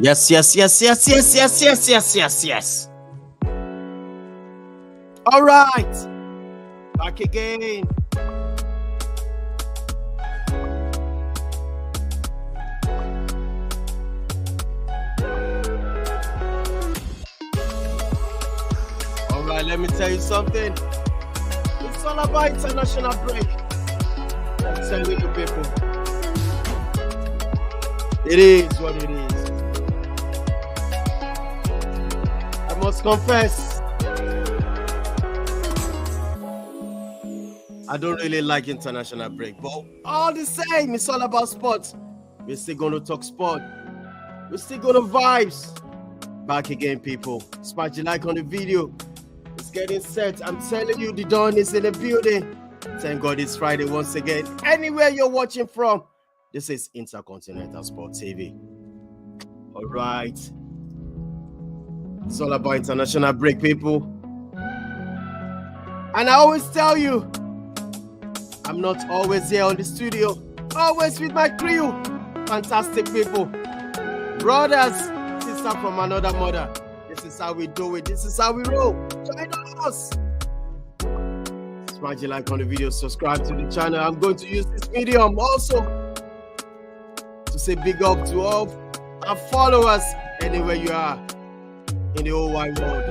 Yes, yes, yes, yes, yes, yes, yes, yes, yes, yes. All right. Back again. All right, let me tell you something. It's all about international break. I'm telling you people. It is what it is. I must confess, I don't really like international break, but all the same, it's all about sports. We're still going to talk sport. We're still going to vibes. Back again, people. Smash the like on the video. It's getting set. I'm telling you, the dawn is in the building. Thank God it's Friday once again. Anywhere you're watching from, this is Intercontinental Sport TV. All right. It's all about international break, people. And I always tell you, I'm not always here on the studio. Always with my crew. Fantastic people. Brothers, sister from another mother. This is how we do it. This is how we roll. Join us. Smash the like on the video. Subscribe to the channel. I'm going to use this medium also to say big up to all our followers anywhere you are in the whole wide world.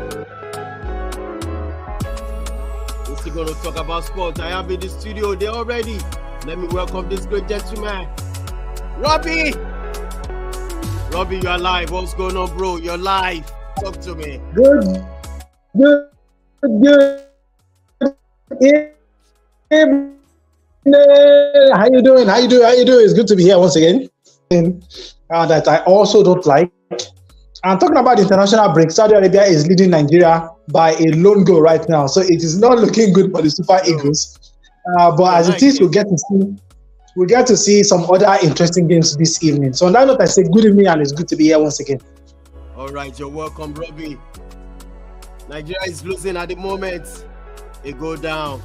We're still going to talk about sports. I have in the studio there already. Let me welcome this great gentleman, Robbie. Robbie, you're live. What's going on, bro? You're live. Talk to me. Good. How you doing? It's good to be here once again. That I also don't like. I'm talking about the international break. Saudi Arabia is leading Nigeria by a lone goal right now, so it is not looking good for the Super Eagles. But as it is, we get to see some other interesting games this evening. So on that note, I say good evening, and it's good to be here once again. All right, you're welcome, Robbie. Nigeria is losing at the moment. It go down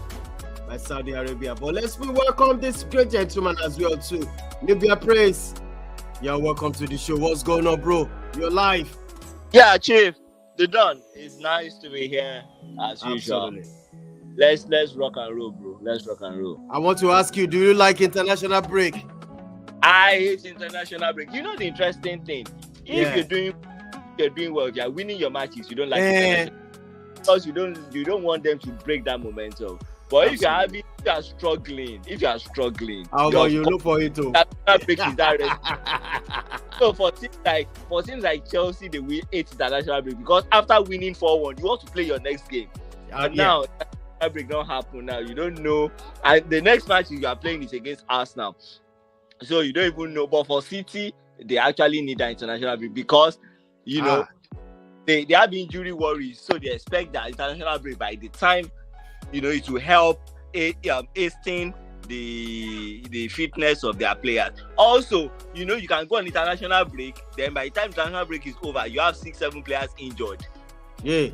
by Saudi Arabia. But let's welcome this great gentleman as well too. Nubia Praise. You're welcome to the show. What's going on, bro? You're live. Yeah, Chief. The Don. It's nice to be here as Absolutely. usual. Let's rock and roll, bro. Let's rock and roll. I want to ask you, do you like international break? I hate international break. You know the interesting thing? If you're doing well, you're winning your matches, you don't like international because you don't want them to break that momentum. But Absolutely. if you are struggling, how about you look for it too? That break is that So for teams like Chelsea, they will 8 international break because after winning 4-1, you want to play your next game. And now that break don't happen now. You don't know. And the next match you are playing is against Arsenal. So you don't even know. But for City, they actually need that international break because you know they have injury worries. So they expect that international break by the time it will help hasten the fitness of their players. Also, you can go on international break. Then by the time international break is over, you have 6-7 players injured. Yeah,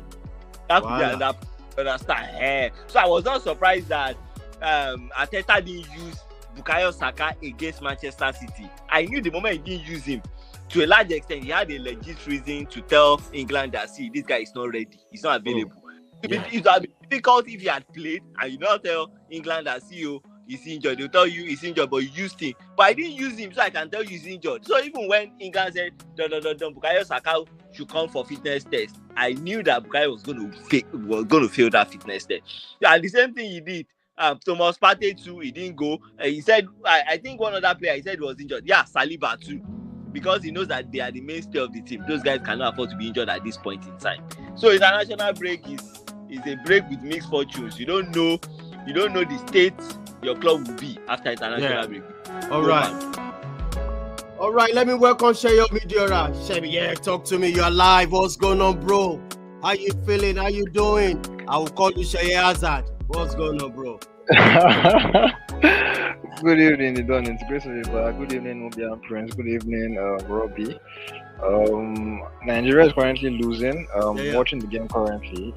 that could be another. Understand? So I was not surprised that Arteta didn't use Bukayo Saka against Manchester City. I knew the moment he didn't use him, to a large extent, he had a legit reason to tell England that this guy is not ready, he's not available. It would have been difficult if he had played and you don't tell England that he's injured. They'll tell you he's injured, but you used him. But I didn't use him, so I can tell you he's injured. So even when England said, Bukayo Saka should come for fitness test, I knew that Bukayo was going to fail that fitness test. And the same thing he did. Thomas Partey too, he didn't go. He said, I think one other player, he said was injured. Yeah, Saliba too. Because he knows that they are the mainstay of the team. Those guys cannot afford to be injured at this point in time. So international break is a break with mixed fortunes. You don't know the state your club will be after international break. All right, let me welcome Sheyo Midiora. Sheyo, talk to me. You're live. What's going on, bro? How you feeling? How you doing? I will call you Sheyo Hazard. What's going on, bro? Good evening, Don. It's great to be back. Good evening, Nubia Prince. Good evening, Robbie. Nigeria is currently losing. Watching the game currently.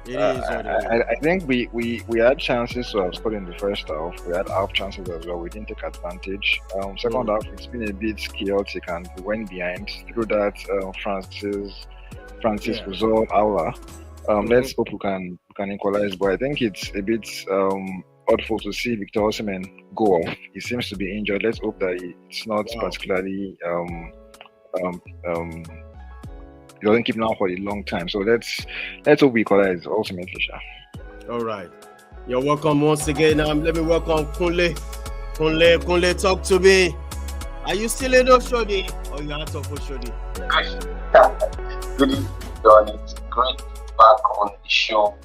It is what it is. I think we had chances to have scored in the first half. We had half chances as well. We didn't take advantage. Second half, it's been a bit chaotic and we went behind through that Francis Uzor Aula. Let's hope we can equalize. But I think it's a bit awful to see Victor Osimhen go off. He seems to be injured. Let's hope that it's not particularly he doesn't keep now for a long time. So let's hope we equalize ultimately. All right. You're welcome once again. Let me welcome Kunle. Kunle, talk to me. Are you still in Oshodi or you out of Oshodi? Good evening, Don. It's great to be back on the show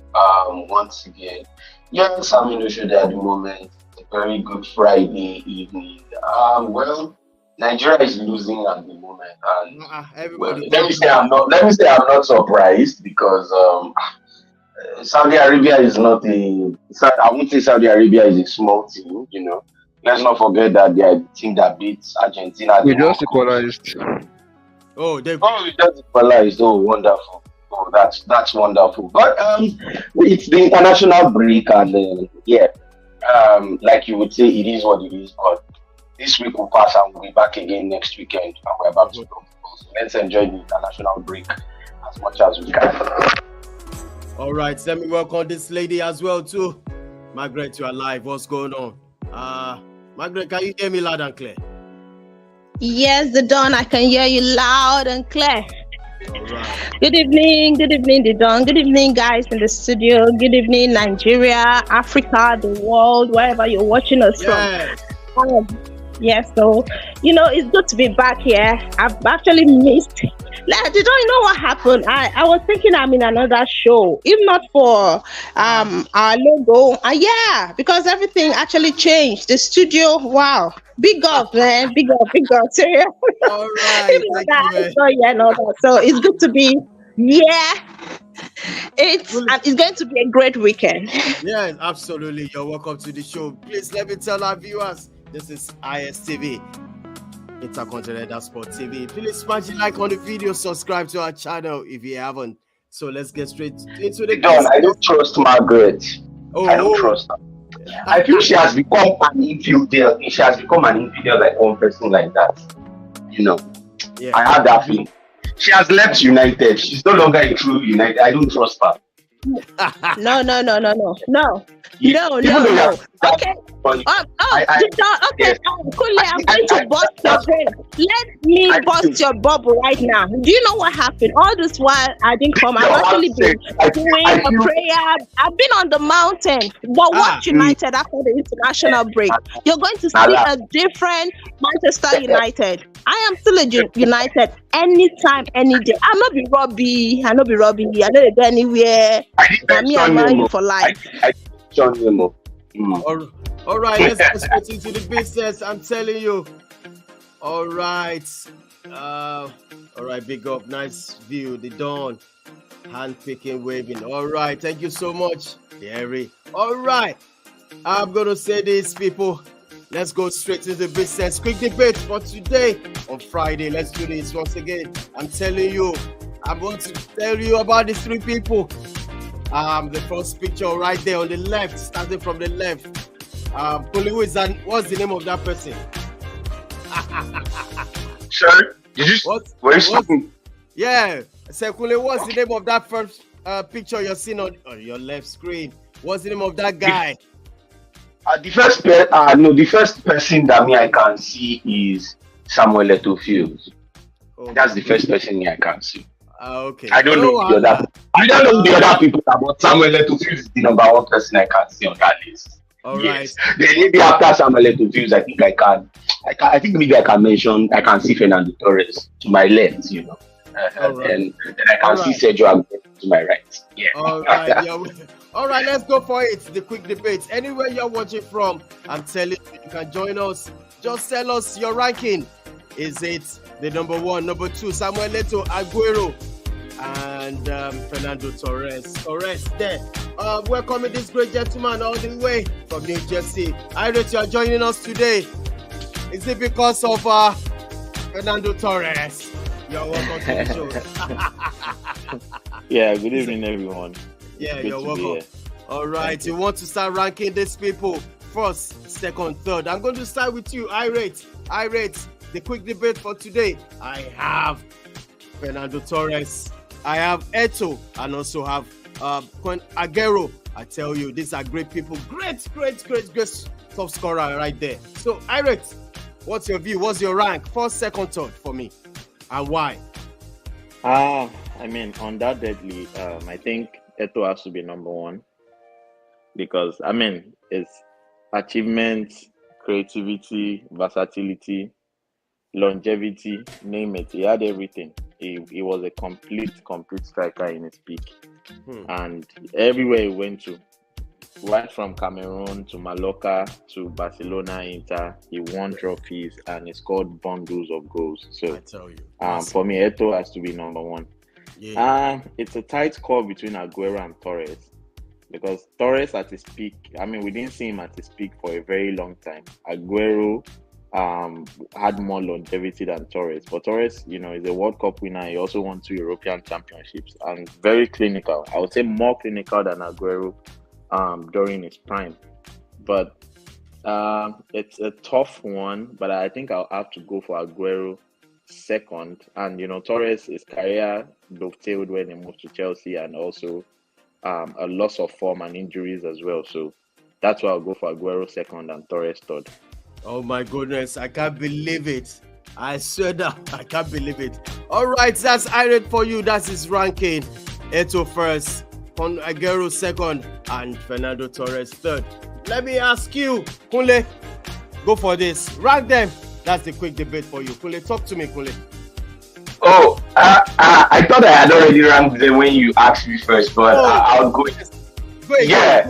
once again. Yes, I'm in Oshodi at the moment. It's a very good Friday evening. Well, Nigeria is losing at the moment, and let me say I'm not surprised because Saudi Arabia is not I won't say Saudi Arabia is a small team. You know, let's not forget that they are the team that beats Argentina. We just equalized. We just equalized. Oh, wonderful! Oh, that's wonderful. But it's the international break, and like you would say, it is what it is. But this week will pass and we'll be back again next weekend and we're about to go. So let's enjoy the international break as much as we can. All right, let me welcome this lady as well too. Margaret, you are live. What's going on? Margaret, can you hear me loud and clear? Yes, the Don, I can hear you loud and clear. All right. Good evening, the Don. Good evening, guys in the studio. Good evening, Nigeria, Africa, the world, wherever you're watching us from. Yes, so it's good to be back here. I've actually missed. Like, did you know what happened? I was thinking I'm in another show, if not for our logo. Because everything actually changed. The studio, wow, big up, man, big up, serious. All right, so it's good to be. It's going to be a great weekend. Yes, absolutely. You're welcome to the show. Please let me tell our viewers. This is ISTV, Intercontinental Sport TV. Please smash the like on the video, subscribe to our channel if you haven't. So let's get straight into the Don, I don't trust Margaret. I don't trust her. I feel she has become an infidel. She has become an infidel like one person like that. I had that feeling. She has left United. She's no longer a true United. I don't trust her. No. Okay. Kule, I'm going to bust your brain. Let me bust your bubble right now. Do you know what happened? All this while I didn't come. I've actually been doing a prayer. I've been on the mountain. But watch United after the international break. You're going to see a different Manchester United. I am still a United anytime, any day. I'm not be Robbie. I don't go anywhere. I'm you for life. All right, let's get straight into the business. I'm telling you. All right, big up, nice view, the dawn, hand picking, waving. All right, thank you so much, Gary. All right, I'm gonna say this, people. Let's go straight into the business. Quick debate for today on Friday. Let's do this once again. I'm telling you, I'm going to tell you about these three people. The first picture right there on the left, starting from the left. What's the name of that person? Sir, yeah. Sekule, what's the name of that first picture you're seeing on your left screen? What's the name of that guy? The first person that I can see is Samuel Eto'o. Okay. That's the first person I can see. Okay. I don't know the other. I don't know the other people, but Samuel Eto'o is the number one person I can see on that list. All right. Then maybe after Samuel Eto'o, I think I think maybe I can see Fernando Torres to my left, right. and I can see Sergio Aguero to my right. Yeah. All right. All right, let's go for it. The quick debate. Anywhere you're watching from, I'm telling you can join us. Just tell us your ranking. Is it the number one, number two, Samuel Eto'o, Aguero, and Fernando Torres? There. Welcoming this great gentleman all the way from New Jersey. I rate you are joining us today. Is it because of Fernando Torres? You're welcome to the show. Yeah, good evening, everyone. Yeah, Good you're to be welcome. here. All right, you want to start ranking these people first, second, third. I'm going to start with you. I rate the quick debate for today. I have Fernando Torres, I have Eto'o, and also have Kun Aguero. I tell you, these are great people. Great top scorer right there. So, I rate, what's your view? What's your rank? First, second, third for me. And why? I mean, undoubtedly, I think Eto'o has to be number one because, I mean, it's achievements, creativity, versatility, longevity, name it. He had everything. He was a complete striker in his peak. And everywhere he went to, right from Cameroon to Mallorca to Barcelona, Inter, he won trophies and he scored bundles of goals. So, I tell you, for me, Eto'o has to be number one. Yeah. It's a tight call between Aguero and Torres because Torres at his peak, I mean, we didn't see him at his peak for a very long time. Aguero had more longevity than Torres, but Torres, you know, is a World Cup winner. He also won 2 European Championships and very clinical. I would say more clinical than Aguero during his prime. But it's a tough one, but I think I'll have to go for Aguero second. And, you know, Torres, his career dovetailed when he moved to Chelsea and also a loss of form and injuries as well. So that's why I'll go for Aguero second and Torres third. Oh my goodness, I can't believe it. I swear that I can't believe it. All right, that's Irate for you. That's his ranking. Eto'o first, Kun Aguero second, and Fernando Torres third. Let me ask you, Kunle, go for this. Rank them. That's the quick debate for you. Kunle, talk to me, Kunle. Oh, I thought I had already ranked them when you asked me first, but I'll go. Go ahead.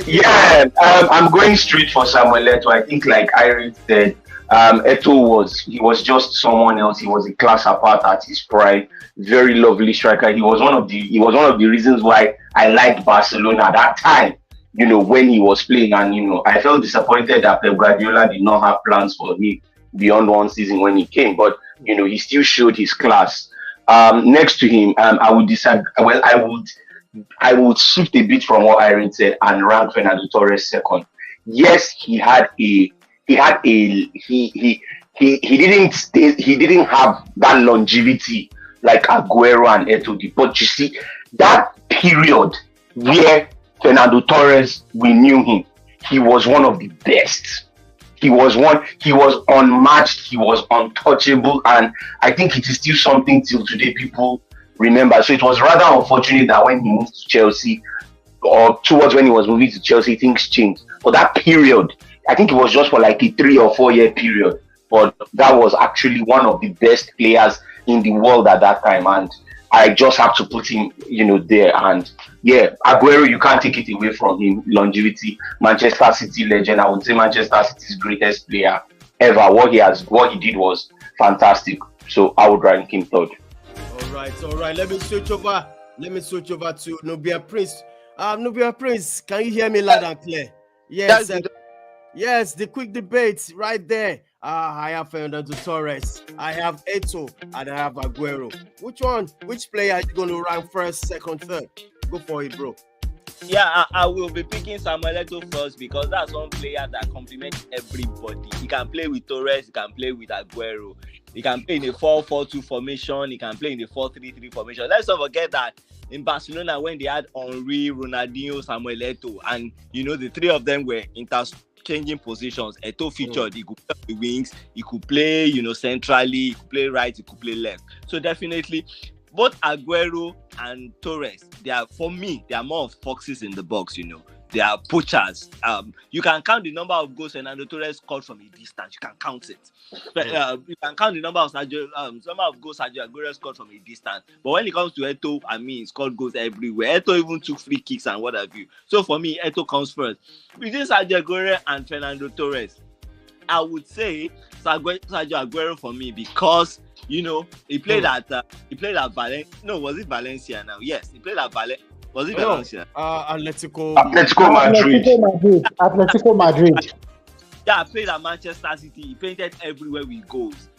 Yeah, I'm going straight for Samuel Eto'o. I think, like Irene said, Eto'o was just someone else. He was a class apart at his prime. Very lovely striker. He was one of the reasons why I liked Barcelona at that time. You know, when he was playing, and you know, I felt disappointed that Pep Guardiola did not have plans for him beyond one season when he came. But you know, he still showed his class. Next to him, I would disagree. Well, I would shift a bit from what Irene said and rank Fernando Torres second. Yes, he didn't have that longevity like Aguero and Eto'o did. But you see, that period where Fernando Torres, we knew him, he was one of the best. He was unmatched, he was untouchable, and I think it is still something till today people remember. So it was rather unfortunate that when he moved to Chelsea, or towards when he was moving to Chelsea, things changed. For that period, I think it was just for like a 3 or 4 year period, but that was actually one of the best players in the world at that time, and I just have to put him, you know, there. And yeah, Aguero, you can't take it away from him. Longevity, Manchester City legend. I would say Manchester City's greatest player ever. What he did was fantastic. So I would rank him third. All right. Let me switch over to Nubia Prince. Nubia Prince, can you hear me loud and clear? Yes. Yes, the quick debate right there. I have Fernando Torres, I have Eto'o, and I have Aguero. Which player are you going to rank first, second, third? Go for it, bro. Yeah, I will be picking Samuel Eto'o first because that's one player that complements everybody. He can play with Torres, he can play with Aguero. He can play in a 4-4-2 formation, he can play in a 4-3-3 formation. Let's not forget that in Barcelona when they had Henry, Ronaldinho, Samuel Eto'o, and you know the three of them were interchanging positions. Eto'o featured. He could play on the wings, he could play, you know, centrally, he could play right, he could play left. So definitely both Aguero and Torres, they are more of foxes in the box, you know. They are poachers. You can count the number of goals Fernando Torres scored from a distance. You can count it. But, you can count the number of goals Sergio Aguero scored from a distance. But when it comes to Eto'o, I mean, he scored goals everywhere. Eto'o even took free kicks and what have you. So for me, Eto'o comes first. Between Sergio Aguero and Fernando Torres, I would say Sergio Aguero for me because, you know, he played at Valencia. No, was it Valencia now? Yes, he played at Valencia. Was it Valencia? Atletico Madrid. Yeah, played at Manchester City. He painted everywhere with goals.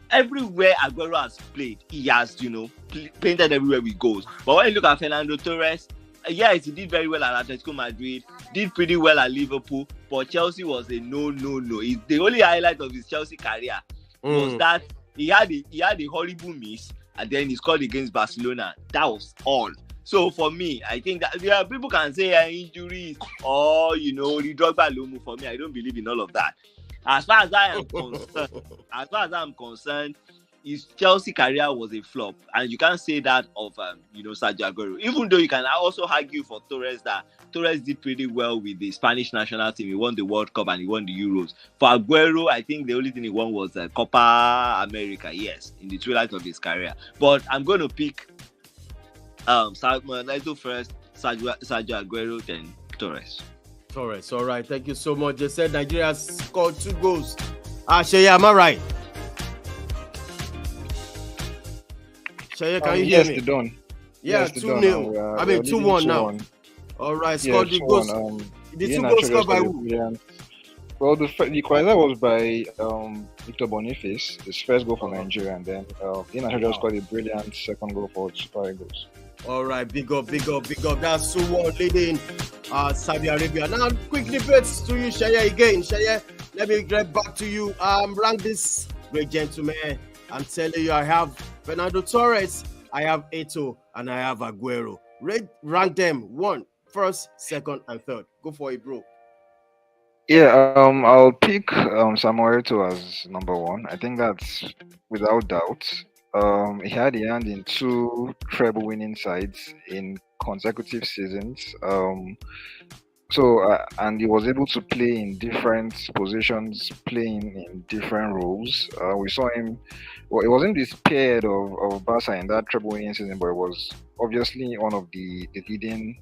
Everywhere Aguero has played, he has, you know, painted everywhere with goals. But when you look at Fernando Torres, yes, he did very well at Atletico Madrid, did pretty well at Liverpool, but Chelsea was a no. The only highlight of his Chelsea career was that he had a horrible miss, and then he scored against Barcelona. That was all. So for me, I think that people can say injuries or the Drogba Lomu. For me, I don't believe in all of that. As far as I'm concerned, his Chelsea career was a flop, and you can't say that of Sergio Aguero. Even though you can also argue for Torres that Torres did pretty well with the Spanish national team. He won the World Cup and he won the Euros. For Aguero, I think the only thing he won was Copa America. Yes, in the twilight of his career. But I'm going to pick Ronaldo first, Sergio Aguero, then Torres. Torres, all right. Thank you so much. They said Nigeria scored 2 goals. Sheye, am I right? Sheye, can you hear me? Yes, done. Yeah, yes, 2-0. I mean, 2-1 now. 2-1. All right, scored the goals. The 2 goals scored by who? Well, the equalizer was by Victor Boniface, his first goal for Nigeria, and then Nigeria scored a brilliant second goal for Super Eagles. All right, big up. That's 2-1 leading Saudi Arabia. Now, quick debates to you, Sheye, again. Sheye, let me get back to you. Rank this great gentleman. I'm telling you, I have Fernando Torres, I have Eto'o, and I have Aguero. Rank them 1, first, second, and third. Go for it, bro. Yeah, I'll pick Samuel Eto'o as number 1. I think that's without doubt. He had a hand in 2 treble-winning sides in consecutive seasons. And he was able to play in different positions, playing in different roles. We saw him. Well, it wasn't this period of Barca in that treble-winning season, but it was obviously one of the leading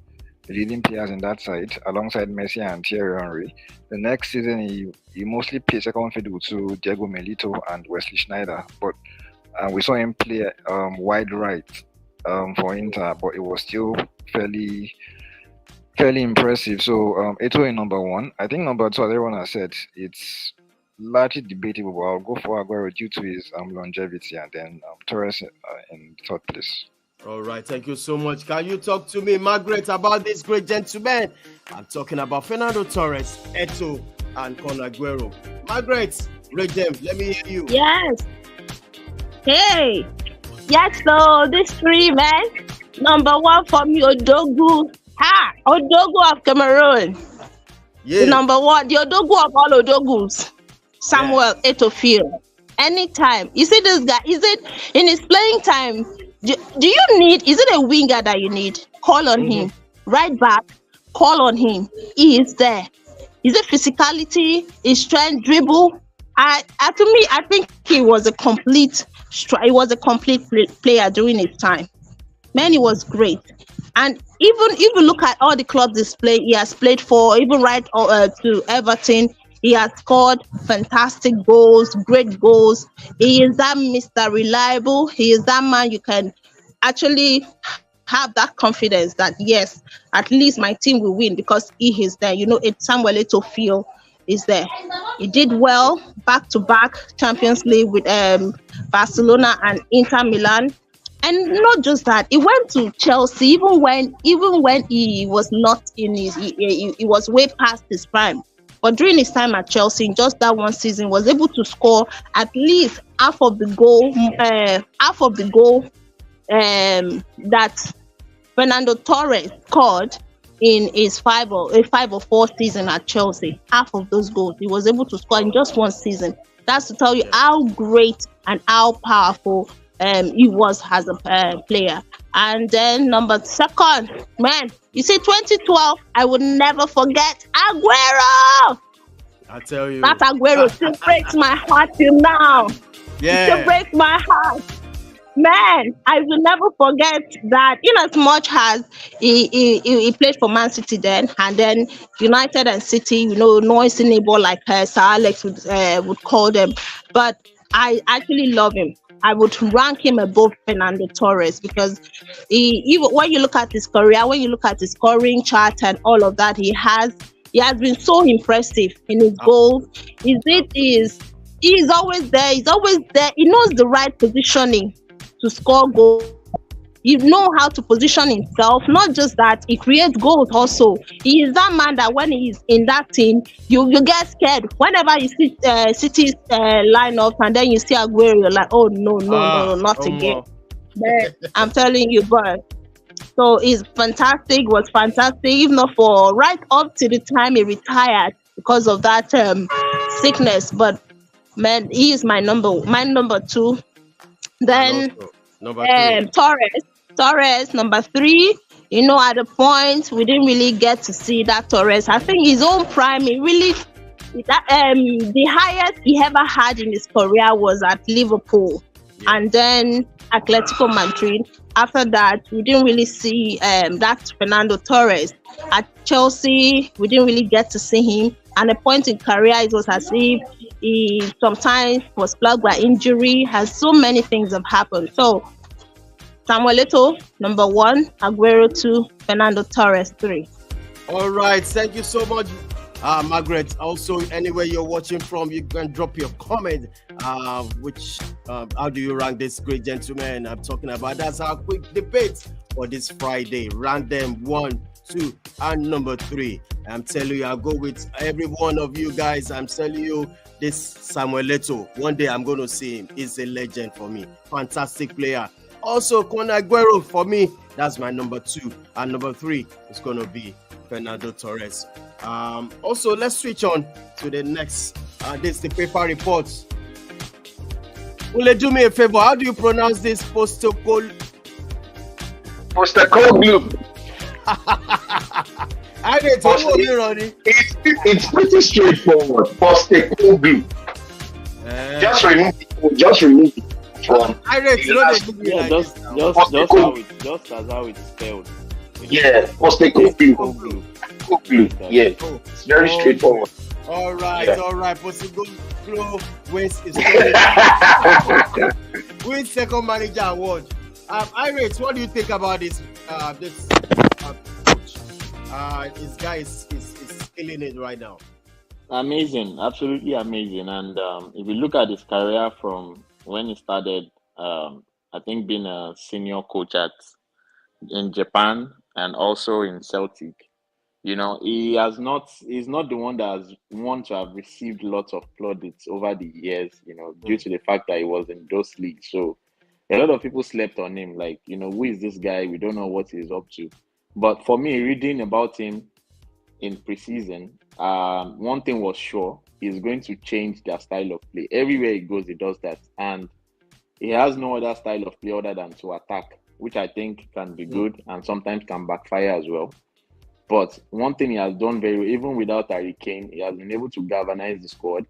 players in that side, alongside Messi and Thierry Henry. The next season, he mostly played second fiddle to Diego Milito and Wesley Sneijder, but we saw him play wide right for Inter, but it was still fairly impressive. So Eto'o in number 1. I think number 2, as everyone has said, it's largely debatable, but I'll go for Aguero due to his longevity, and then Torres in 3rd place. All right, thank you so much. Can you talk to me, Margaret, about this great gentleman? I'm talking about Fernando Torres, Eto'o, and Aguero. Margaret, rate them. Let me hear you. Yes. Hey. Yes, so these 3 men. Number 1 for me, Odogu. Odogu of Cameroon. Yeah. The number 1, the Odogu of all Odogus. Samuel Eto'o. Anytime. You see this guy, is it in his playing time? Do you need, is it a winger that you need? Call on him. Right back, call on him. He is there. Is it physicality? Is strength, dribble? To me, I think he was a complete player during his time. Man, he was great. And even if you look at all the clubs he has played for, even right to Everton, he has scored fantastic goals, great goals. He is that Mr. Reliable. He is that man you can actually have that confidence that, yes, at least my team will win because he is there. Samuel Eto'o is there. He did well back-to-back Champions League with Barcelona and Inter Milan. And not just that, he went to Chelsea even when he was not in he was way past his prime. But during his time at Chelsea, in just that one season, was able to score at least half of the goal that Fernando Torres scored in his 5 or 4 season at Chelsea. Half of those goals he was able to score in just one season. That's to tell you how great and how powerful he was as a player. And then number 2, man, you see 2012, I would never forget Aguero. I tell you, that Aguero still breaks my heart till now. Yeah, it still breaks my heart. Man, I will never forget that. In as much as he played for Man City then, and then United and City, noisy neighbor like Sir Alex would call them. But I actually love him. I would rank him above Fernando Torres because even when you look at his career, when you look at his scoring chart and all of that, he has been so impressive in his goals. He is always there. He's always there. He knows the right positioning to score goals. He know how to position himself. Not just that, he creates goals also. He is that man that when he's in that team, you get scared. Whenever you see City's lineup and then you see Aguero, you're like, oh no, not again. But I'm telling you, but so he's fantastic, was fantastic, even though for right up to the time he retired because of that sickness. But man, he is my number 2. Then number 3. Torres, number 3. You know, at the point we didn't really get to see that Torres. I think his own prime, he really the highest he ever had in his career was at Liverpool, and then Atletico Madrid. After that, we didn't really see that Fernando Torres. At Chelsea, we didn't really get to see him. And a point in career, it was as if he sometimes was plagued by injury. Has so many things have happened. So Samuel Eto'o, number 1, Aguero 2, Fernando Torres 3. All right, thank you so much, Margaret. Also, anywhere you're watching from, you can drop your comment. How do you rank this great gentleman I'm talking about? That's our quick debate for this Friday. Rank them 1, 2, and number 3. I'm telling you, I'll go with every one of you guys. I'm telling you, this Samuel Eto'o, one day I'm going to see him. He's a legend for me. Fantastic player. Also, Kun Aguero, for me, that's my number 2. And number 3 is going to be Fernando Torres. Also, let's switch on to the next. This the paper reports. Will you do me a favor? How do you pronounce this? Postecoglou. It's pretty straightforward. Postecoglou. Just remove it. Just as how it's spelled. Yeah, Postecoglou. Yeah, it's very straightforward. All right. Postecoglou wins second manager award. Irate, what do you think about this coach? This guy is killing it right now. Amazing, absolutely amazing. And if you look at his career from when he started, I think being a senior coach in Japan and also in Celtic, you know, he's not the one that has won to have received lots of plaudits over the years, you know, due to the fact that he was in those leagues. So a lot of people slept on him, like, you know, who is this guy? We don't know what he's up to. But for me, reading about him in preseason, one thing was sure, he's going to change their style of play. Everywhere he goes, he does that. And he has no other style of play other than to attack, which I think can be good and sometimes can backfire as well. But one thing he has done very well, even without Harry Kane, he has been able to galvanize the squad.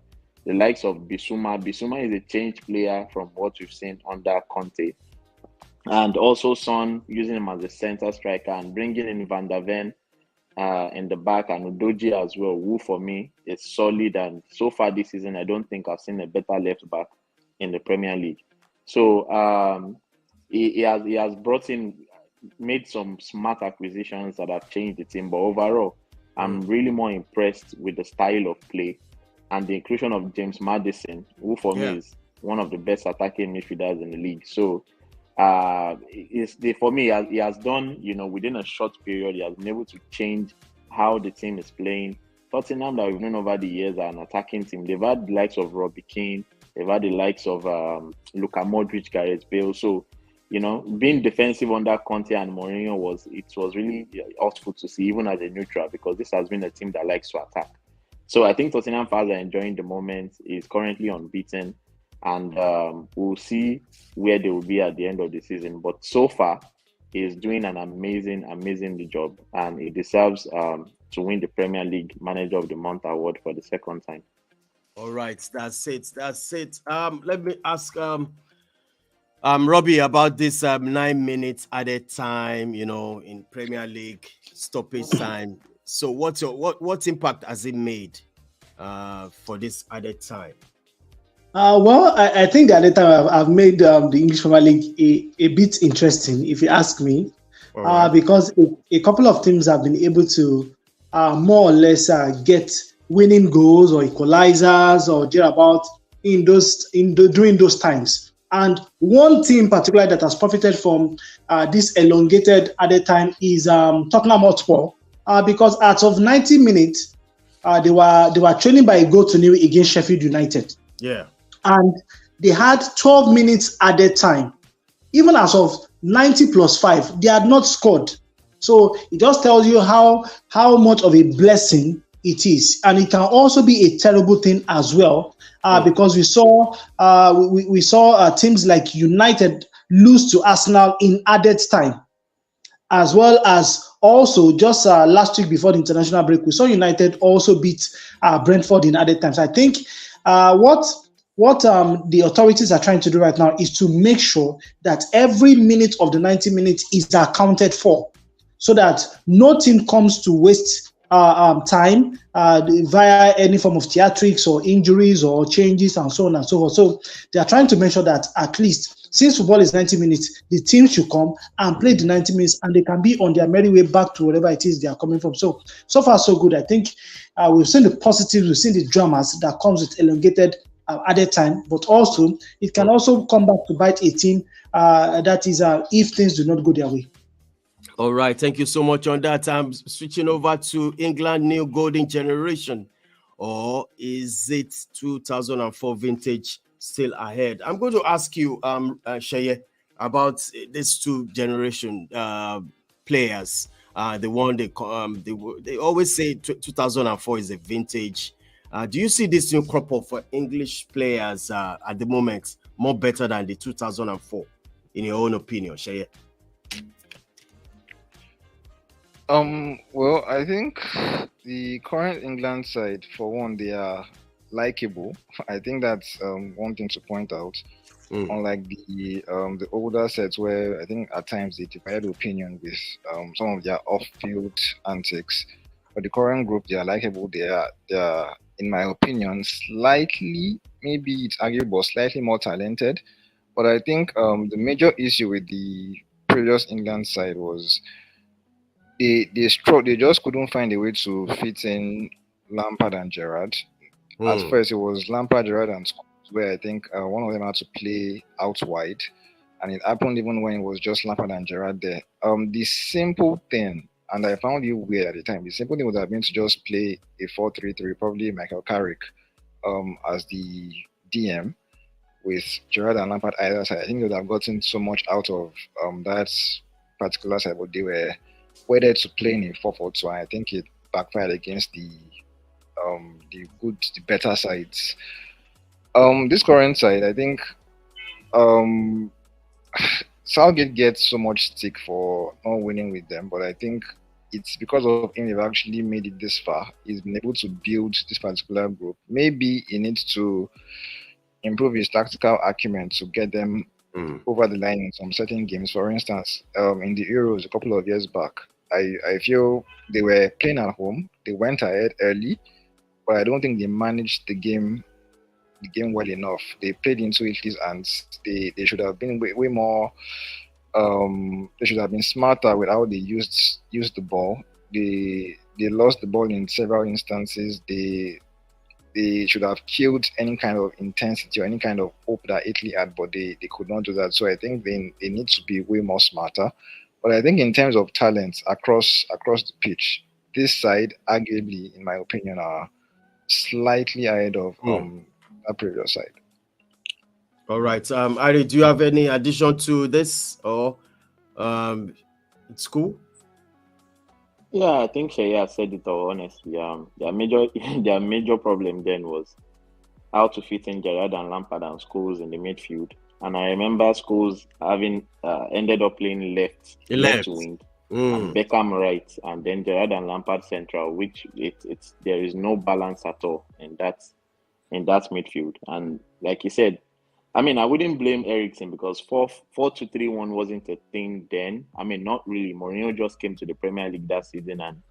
The likes of Bissouma. Bissouma is a changed player from what we've seen under Conte. And also Son, using him as a center striker and bringing in Van der Ven in the back, and Udogie as well, who for me is solid. And so far this season, I don't think I've seen a better left back in the Premier League. So he has made some smart acquisitions that have changed the team. But overall, I'm really more impressed with the style of play and the inclusion of James Maddison, who for me is one of the best attacking midfielders in the league. So for me, he has done, you know, within a short period, he has been able to change how the team is playing. Tottenham, that we've known over the years, are an attacking team. They've had the likes of Robbie Keane, they've had the likes of Luka Modric, Gareth Bale. So, you know, being defensive under Conte and Mourinho was really awful to see, even as a neutral, because this has been a team that likes to attack. So I think Tottenham fans are enjoying the moment. He's currently unbeaten, and we'll see where they will be at the end of the season. But so far, he's doing an amazing job, and he deserves to win the Premier League Manager of the Month award for the second time. All right, that's it. Let me ask Robbie about this 9 minutes added time, you know, in Premier League stoppage time. So what impact has it made for this added time? Well, I think at the time I've made the English Premier League a bit interesting, if you ask me, right. Because a couple of teams have been able to more or less get winning goals or equalizers or thereabout during those times. And one team particularly that has profited from this elongated added time is Tottenham Hotspur, because out of 90 minutes, they were trailing by a goal to nil against Sheffield United. Yeah. And they had 12 minutes added time. Even as of 90 plus 5, they had not scored. So it just tells you how much of a blessing it is. And it can also be a terrible thing as well, because we saw teams like United lose to Arsenal in added time, as well as also just last week before the international break, we saw United also beat Brentford in added time. So I think what the authorities are trying to do right now is to make sure that every minute of the 90 minutes is accounted for, so that no team comes to waste time via any form of theatrics or injuries or changes and so on and so forth. So they are trying to make sure that at least, since football is 90 minutes, the team should come and play the 90 minutes and they can be on their merry way back to wherever it is they are coming from. So far so good. I think we've seen the positives, we've seen the dramas that comes with elongated added time, but also it can also come back to bite a team, that is if things do not go their way. All right, thank you so much on that. I'm switching over to England new golden generation, or is it 2004 vintage still ahead? I'm going to ask you, Sheye, about these two generation players. The one they always say 2004 is a vintage. Do you see this new crop of English players at the moment more better than the 2004, in your own opinion, Sheye? Well, I think the current England side, for one, they are likable. I think that's one thing to point out. Unlike the older sets, where I think at times they divided opinion with some of their off-field antics. But the current group, they are likable. They are, in my opinion, slightly, maybe it's arguable, slightly more talented. But I think the major issue with the previous England side was they just couldn't find a way to fit in Lampard and Gerrard. At first, it was Lampard, Gerrard, and Scholes, where I think one of them had to play out wide, and it happened even when it was just Lampard and Gerrard there. The simple thing, and I found it weird at the time, the simple thing would have been to just play a 4-3-3, probably Michael Carrick as the DM, with Gerrard and Lampard either side. I think they would have gotten so much out of that particular side, but they were wedded to playing in 4-4-2, and I think it backfired against the better sides. This current side, I think Southgate gets so much stick for not winning with them, but I think it's because of him they've actually made it this far. He's been able to build this particular group. Maybe he needs to improve his tactical acumen to get them over the line in some certain games. For instance, in the Euros a couple of years back, I feel they were playing at home. They went ahead early, but I don't think they managed the game well enough. They played into Italy's hands. They should have been way more. They should have been smarter with how they used the ball. They lost the ball in several instances. They should have killed any kind of intensity or any kind of hope that Italy had, but they could not do that. So I think they need to be way more smarter. But I think in terms of talent across the pitch, this side, arguably, in my opinion, are slightly ahead of a previous side. All right. Ari, do you have any addition to this, or it's cool? Yeah, I think Sheye said it all, honestly. Their major problem then was how to fit in Gerrard and Lampard and Scholes in the midfield. And I remember Scholes having ended up playing left wing, and Beckham right, and then Gerrard and Lampard central, which there is no balance at all in that midfield. And like you said, I mean, I wouldn't blame Eriksen because 4-2-3-1 wasn't a thing then. I mean, not really. Mourinho just came to the Premier League that season and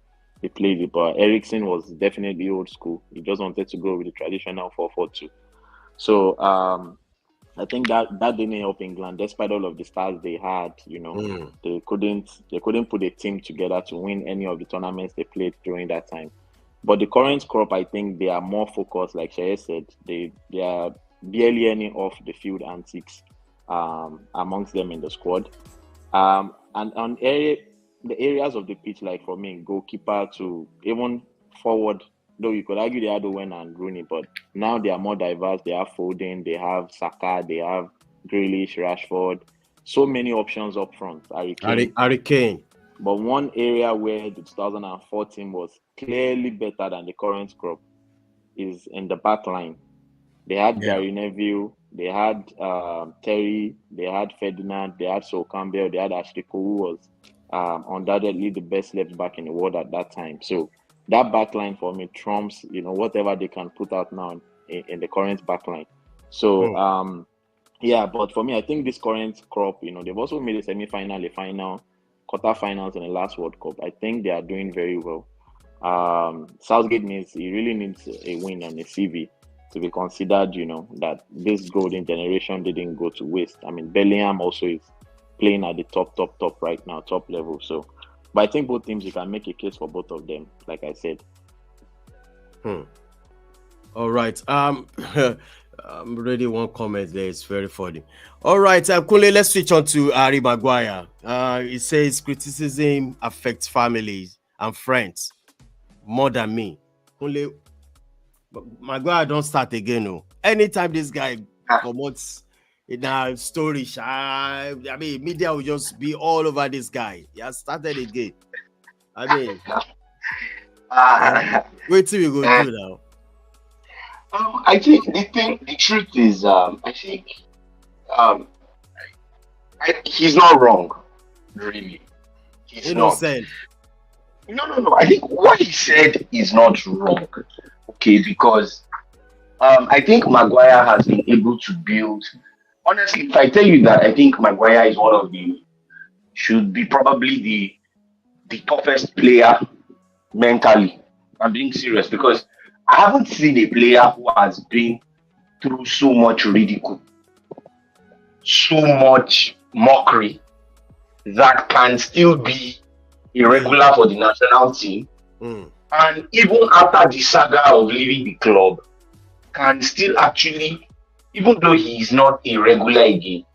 he played it. But Eriksen was definitely old school. He just wanted to go with the traditional 4-4-2. So I think that didn't help England, despite all of the stars they had. You know, they couldn't put a team together to win any of the tournaments they played during that time. But the current crop, I think they are more focused. Like Sheye said, they are barely any off the field antics. amongst them in the squad. And on the areas of the pitch, like for me, goalkeeper to even forward, though you could argue they had Owen and Rooney, but now they are more diverse. They have Foden, they have Saka, they have Grealish, Rashford. So many options up front. Harry Kane. But one area where the 2004 team was clearly better than the current crop is in the back line. They had Gary Neville, they had Terry, they had Ferdinand, they had Sol Campbell, they had Ashley Cole, who was undoubtedly the best left back in the world at that time. So that back line for me trumps, whatever they can put out now in the current back line. So, but for me, I think this current crop, they've also made a semi-final, a final, quarterfinals in the last World Cup. I think they are doing very well. Southgate really needs a win on the CV to be considered, that this golden generation didn't go to waste. I mean, Bellingham also is playing at the top right now, top level. So, but I think both teams, you can make a case for both of them, like I said. All right. I'm ready. One comment there. It's very funny. All right, Kunle, let's switch on to Harry Maguire. He says criticism affects families and friends more than me. Kunle, Maguire don't start again. No. Anytime this guy promotes in our story, media will just be all over this guy. He has started again. Wait till we go do now. I think the truth is, he's not wrong, really. He's innocent. No. I think what he said is not wrong. Okay, because I think Maguire has been able to build. Honestly, if I tell you that I think Maguire is should be probably the toughest player mentally. I'm being serious because I haven't seen a player who has been through so much ridicule, so much mockery, that can still be a regular for the national team. And even after the saga of leaving the club, can still actually, even though he is not a regular again,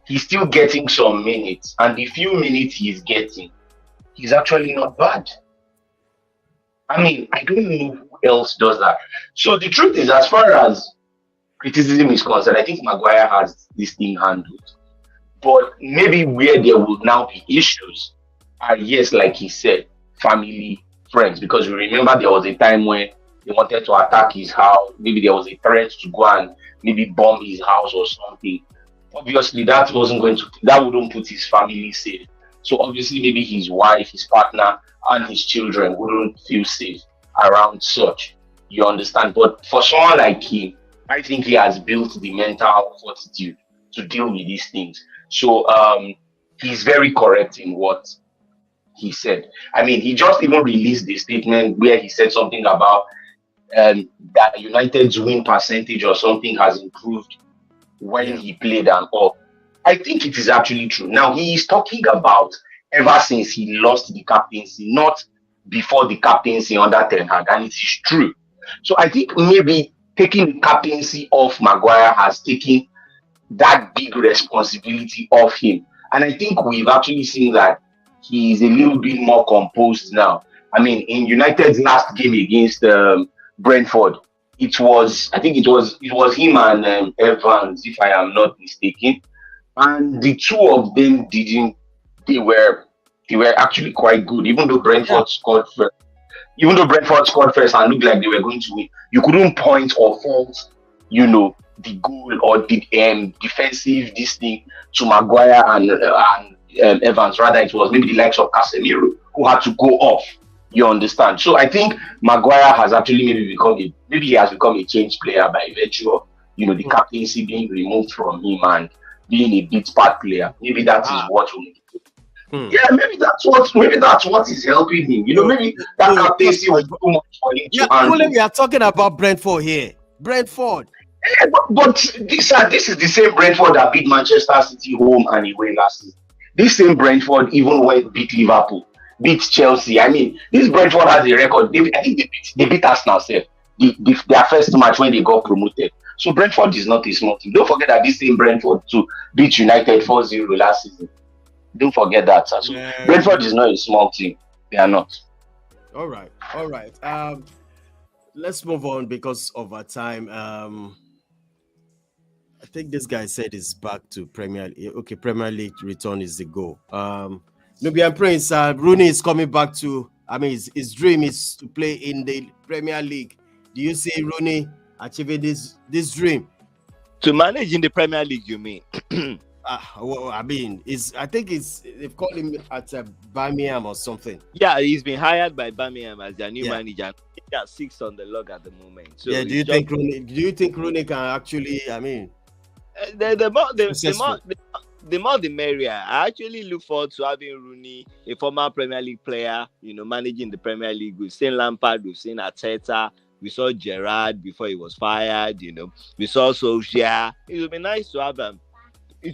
he's still getting some minutes. And the few minutes he's getting, he's actually not bad. I mean, I don't know who else does that. So the truth is, as far as criticism is concerned, I think Maguire has this thing handled. But maybe where there will now be issues are, yes, like he said, family, friends. Because we remember there was a time when they wanted to attack his house. Maybe there was a threat to go and maybe bomb his house or something. Obviously, that wouldn't put his family safe. So obviously, maybe his wife, his partner, and his children wouldn't feel safe around such. You understand? But for someone like him, I think he has built the mental fortitude to deal with these things. So he's very correct in what he said. I mean, he just even released a statement where he said something about that United's win percentage or something has improved when he played and all. I think it is actually true. Now, he is talking about ever since he lost the captaincy, not before the captaincy under Ten Hag, and it is true. So I think maybe taking the captaincy off Maguire has taken that big responsibility off him. And I think we've actually seen that he is a little bit more composed now. I mean, in United's last game against Brentford, it was him and Evans, if I am not mistaken. And the two of them they were actually quite good, even though Brentford scored first. Even though Brentford scored first and looked like they were going to win, you couldn't point or fault, the goal or the defensive this thing to Maguire and Evans. Rather, it was maybe the likes of Casemiro who had to go off. You understand? So I think Maguire has actually maybe he has become a changed player by virtue of the captaincy being removed from him and being a bit part player. Maybe that is what we need to do. Yeah, maybe that's what is helping him. Maybe that captaincy was too much for him to handle. We are talking about Brentford here. Brentford. Yeah, but this is the same Brentford that beat Manchester City home and away last season. This same Brentford even went beat Liverpool, beat Chelsea. I mean, this Brentford has a record. I think they beat Arsenal, their first match when they got promoted. So Brentford is not a small team. Don't forget that this same Brentford too beat United 4-0 last season. Don't forget that. So Brentford is not a small team. They are not. All right. Let's move on because of our time. I think this guy said he's back to Premier League. Okay, Premier League return is the goal. Nubian Prince, Rooney is coming back to, his dream is to play in the Premier League. Do you see Rooney achieving this dream? To manage in the Premier League, you mean? I think they've called him at Birmingham or something. Yeah, he's been hired by Birmingham as their new manager. He got 6 on the log at the moment. So do you think Rooney can actually? The more the merrier. I actually look forward to having Rooney, a former Premier League player, managing the Premier League. We've seen Lampard, we've seen Arteta, we saw Gerrard before he was fired. We saw Solskjaer. It would be nice to have It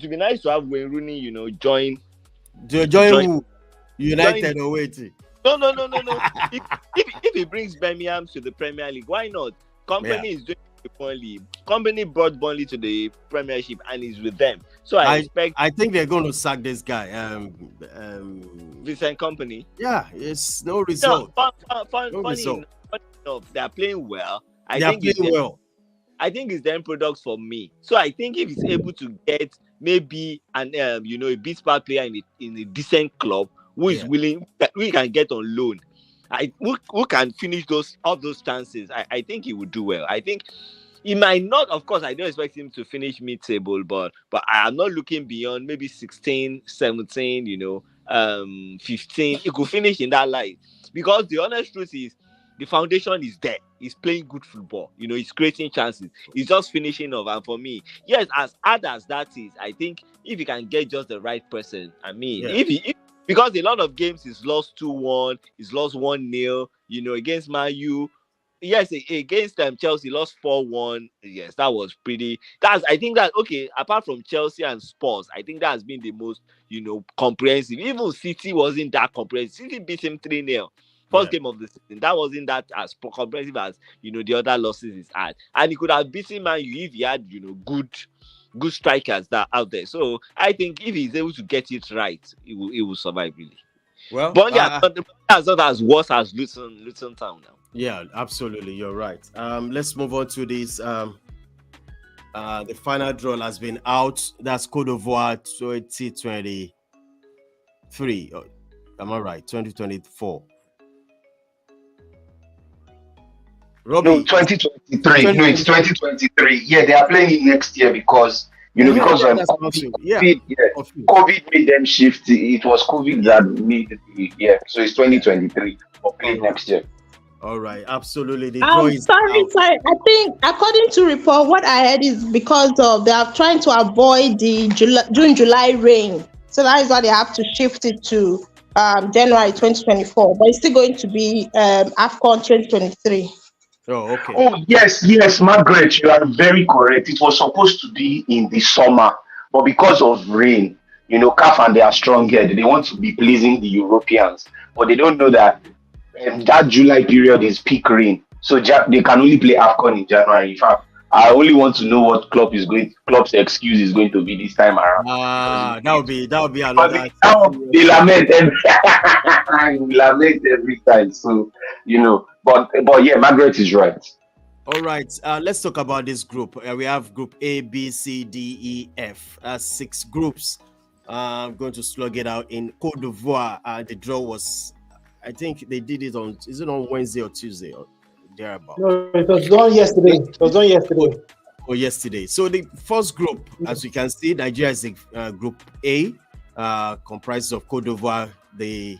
would be nice to have Wayne Rooney, join who? United or waiting? No. if he brings Birmingham to the Premier League, why not? Company is doing Burnley. Company brought Burnley to the Premiership and is with them. So I think they're going to sack this guy. Vincent Kompany. Yeah, it's no result. Funny enough, they are playing well. I think it's the end product for me. So I think if he's able to get maybe a bit part player in a decent club who is willing, we can get on loan. Who can finish all those chances? I think he would do well. I think he might not. Of course, I don't expect him to finish mid-table, but I am not looking beyond maybe 16, 17, 15. He could finish in that line because the honest truth is the foundation is there. He's playing good football. He's creating chances. He's just finishing off. And for me, yes, as hard as that is, I think if he can get just the right person, because a lot of games he's lost 2-1, he's lost 1-0, against Man U. Yes, against Chelsea, lost 4-1. Yes, that was pretty. I think that, okay, apart from Chelsea and Spurs, I think that has been the most, comprehensive. Even City wasn't that comprehensive. City beat him 3-0. First game of the season. That wasn't that as comprehensive as, the other losses he's had. And he could have beaten Man U if he had, good strikers that out there. So I think if he's able to get it right, he will survive really. Well, but that's not as worse as Luton Town now. Yeah, absolutely, you're right. Let's move on to this. The final draw has been out. That's Côte d'Ivoire 2023. Am I right? 2024. Robbie. No, 2023. No, it's 2023. Yeah, they are playing it next year because because of COVID. COVID made them shift. It was COVID that made it. So it's 2023. We'll play next year. All right, absolutely. Sorry. I think according to report, what I heard is because of they are trying to avoid the June-July rain, so that is why they have to shift it to January 2024. But it's still going to be AFCON 2023. Oh, okay. Oh, yes, Margaret, you are very correct. It was supposed to be in the summer, but because of rain, CAF and they are strong-headed. They want to be pleasing the Europeans, but they don't know that that July period is peak rain. So they can only play AFCON in January. In fact, I only want to know what club's excuse is going to be this time around. That would be another. They lament every time. So but yeah, Margaret is right. All right, let's talk about this group. We have Group A, B, C, D, E, F. 6 groups. I'm going to slug it out in Côte d'Ivoire. The draw was, I think they did it on. Is it on Wednesday or Tuesday or thereabout? No, it was done yesterday. Oh, yesterday. So the first group, as you can see, Nigeria is Group A, comprises of Côte d'Ivoire, the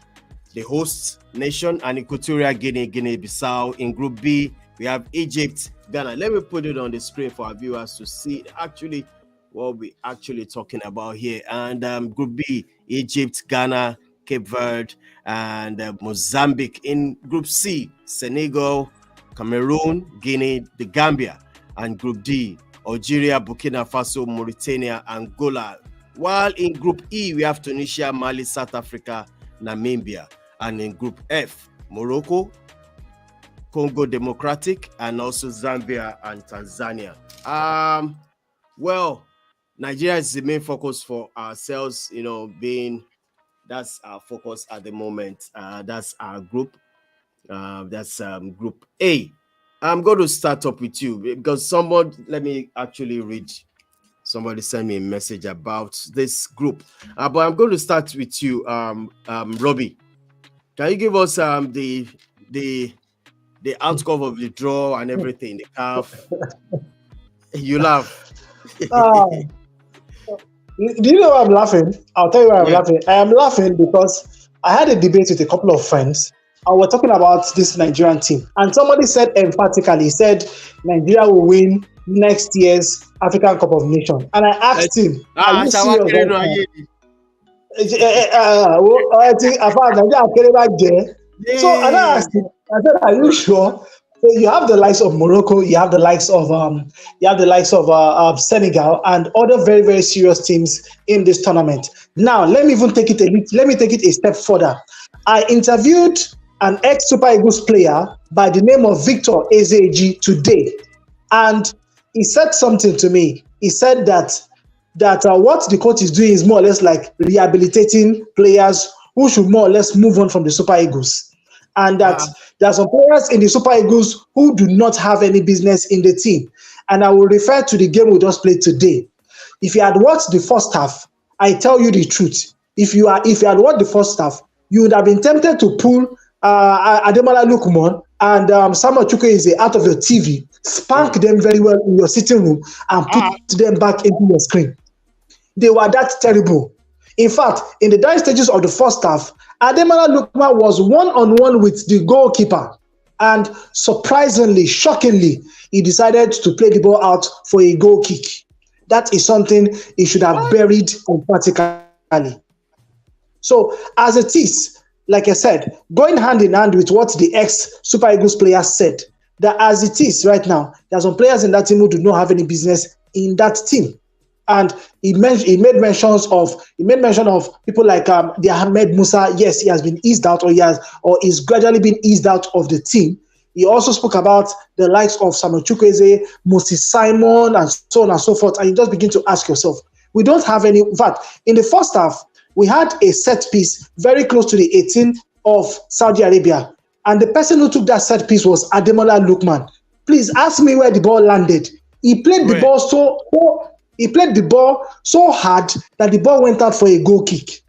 host nation, and Equatorial Guinea, Guinea-Bissau. In Group B, we have Egypt, Ghana. Let me put it on the screen for our viewers to see actually what we're actually talking about here. And Group B, Egypt, Ghana, Cape Verde, and Mozambique. In Group C, Senegal, Cameroon, Guinea, the Gambia. And Group D, Algeria, Burkina Faso, Mauritania, Angola. While in Group E, we have Tunisia, Mali, South Africa, Namibia. And in Group F, Morocco, Congo Democratic, and also Zambia and Tanzania. Well, Nigeria is the main focus for ourselves, that's our focus at the moment. That's our group. That's Group A. I'm going to start up with you because let me actually read. Somebody sent me a message about this group. But I'm going to start with you, Robbie. Can you give us the outcome of the draw and everything, the CAF? You laugh. Do you know why I'm laughing? I'll tell you why I'm laughing. I am laughing because I had a debate with a couple of friends, and we're talking about this Nigerian team. And somebody said emphatically, Nigeria will win next year's African Cup of Nations. And I asked him, are you serious? So I asked him, I said, are you sure? So you have the likes of Morocco, you have the likes of Senegal, and other very, very serious teams in this tournament. Now, let me take it a step further. I interviewed an ex-Super Eagles player by the name of Victor Ezeji today, and he said something to me. He said that what the coach is doing is more or less like rehabilitating players who should more or less move on from the Super Eagles. And that there are some players in the Super Eagles who do not have any business in the team. And I will refer to the game we just played today. If you had watched the first half, I tell you the truth. If you had watched the first half, you would have been tempted to pull Ademola Lookman and Samuel Chukwueze out of your TV, spank them very well in your sitting room, and put them back into your screen. They were that terrible. In fact, in the dying stages of the first half, Ademola Lookman was one-on-one with the goalkeeper. And surprisingly, shockingly, he decided to play the ball out for a goal kick. That is something he should have buried emphatically. So, as it is, like I said, going hand in hand with what the ex-Super Eagles players said, that as it is right now, there are some players in that team who do not have any business in that team. And he made mention of people like the Ahmed Musa. Yes, he has been eased out, or is gradually being eased out of the team. He also spoke about the likes of Samuel Chukwueze, Moses Simon, and so on and so forth. And you just begin to ask yourself, we don't have any. In fact, in the first half, we had a set piece very close to the 18 of Saudi Arabia, and the person who took that set piece was Ademola Lookman. Please ask me where the ball landed. He played the ball so hard that the ball went out for a goal kick.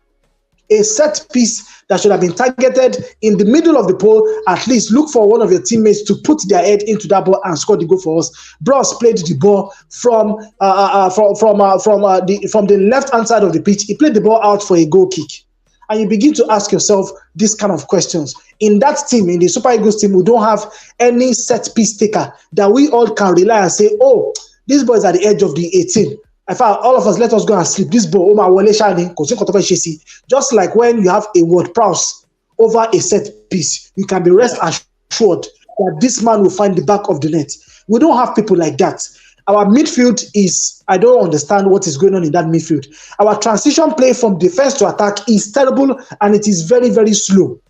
A set piece that should have been targeted in the middle of the pole. At least look for one of your teammates to put their head into that ball and score the goal for us. Bros played the ball from the left hand side of the pitch. He played the ball out for a goal kick. And you begin to ask yourself this kind of questions. In that team, in the Super Eagles team, we don't have any set piece taker that we all can rely and say, oh, this boy is at the edge of the 18. In fact, all of us, let us go and sleep. This ball, just like when you have a Ward-Prowse over a set piece, you can be rest assured that this man will find the back of the net. We don't have people like that. Our midfield I don't understand what is going on in that midfield. Our transition play from defense to attack is terrible, and it is very, very slow.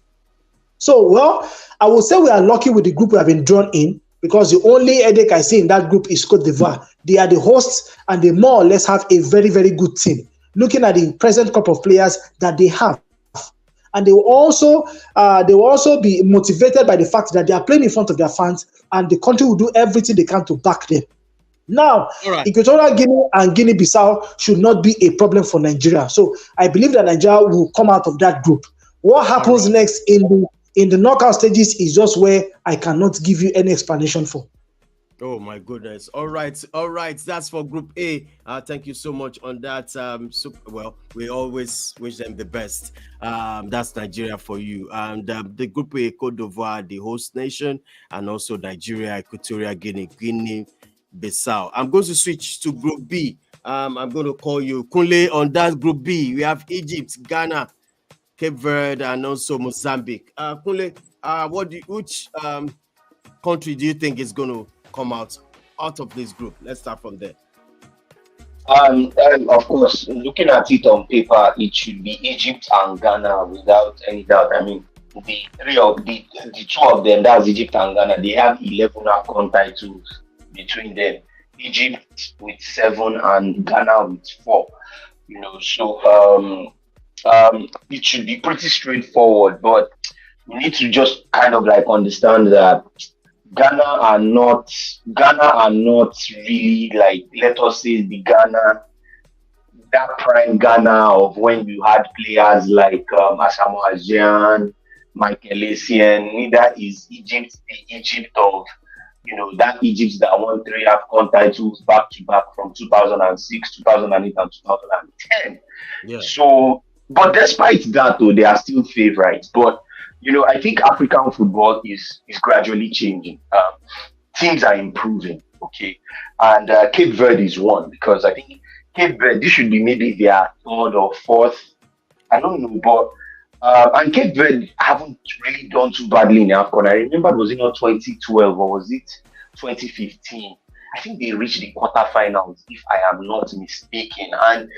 So, well, I will say we are lucky with the group we have been drawn in, because the only headache I see in that group is Côte d'Ivoire. They are the hosts, and they more or less have a very, very good team. Looking at the present crop of players that they have, and they will also be motivated by the fact that they are playing in front of their fans, and the country will do everything they can to back them. Now, Equatorial Guinea and Guinea-Bissau should not be a problem for Nigeria. So I believe that Nigeria will come out of that group. What happens next in the knockout stages is just where I cannot give you any explanation for. Oh my goodness. All right. That's for Group A. Thank you so much on that. Well, we always wish them the best. That's Nigeria for you. And the Group A, Côte d'Ivoire, the host nation, and also Nigeria, Equatorial Guinea, Guinea-Bissau. I'm going to switch to Group B. I'm going to call you Kunle on that Group B. We have Egypt, Ghana, Cape Verde, and also Mozambique. Kunle, which country do you think is going to come out of this group? Let's start from there. Of course, looking at it on paper, it should be Egypt and Ghana without any doubt. I mean, the two of them, that's Egypt and Ghana, they have 11 AFCON titles between them. Egypt with 7 and Ghana with 4. So it should be pretty straightforward, but we need to just kind of like understand that Ghana are not really, like, let us say, the Ghana, that prime Ghana of when you had players like Asamoah Gyan, Michael Essien. Neither is Egypt the Egypt of, that Egypt that won 3 AFCON titles back to back from 2006, 2008, and 2010. Yeah. So, but despite that, though, they are still favorites. But I think African football is gradually changing. Teams are improving, okay, and Cape Verde is one, because I think Cape Verde, this should be maybe their 3rd or 4th, I don't know, but and Cape Verde haven't really done too badly in AFCON. I remember, was it not 2012 or was it 2015? I think they reached the quarterfinals, if I am not mistaken. And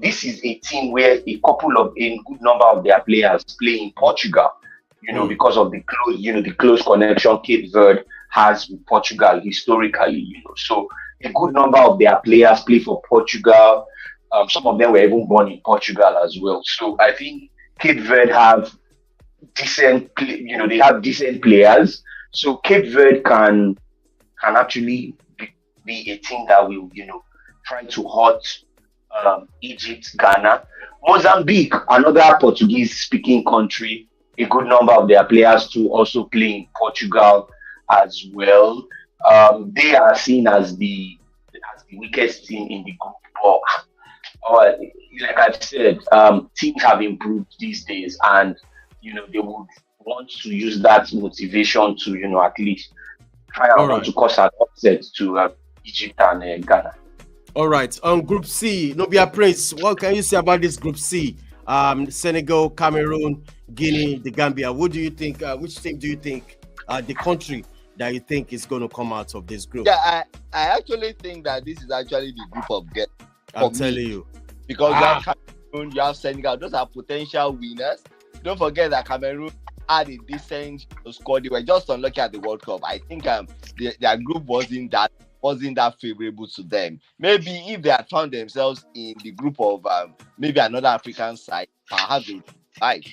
this is a team where a good number of their players play in Portugal. Because of the close connection Cape Verde has with Portugal historically. So a good number of their players play for Portugal. Some of them were even born in Portugal as well. So I think Cape Verde have decent players. So Cape Verde can actually be a team that will, try to hurt Egypt, Ghana. Mozambique, another Portuguese-speaking country, a good number of their players to also play in Portugal as well. They are seen as the weakest team in the group. But like I've said, teams have improved these days, and they would want to use that motivation to at least try out to cause an upset to Egypt and Ghana. All right. Group C, Nubia Prince, what can you say about this Group C? Senegal, Cameroon, Guinea, the Gambia. What do you think? Which team do you think the country that you think is going to come out of this group? Yeah, I actually think that this is actually the group of get. I'm telling you. Because you have Cameroon, you have Senegal. Those are potential winners. Don't forget that Cameroon had a decent score. They were just unlucky at the World Cup. I think their group wasn't that favorable to them. Maybe if they had found themselves in the group of maybe another African side, perhaps they might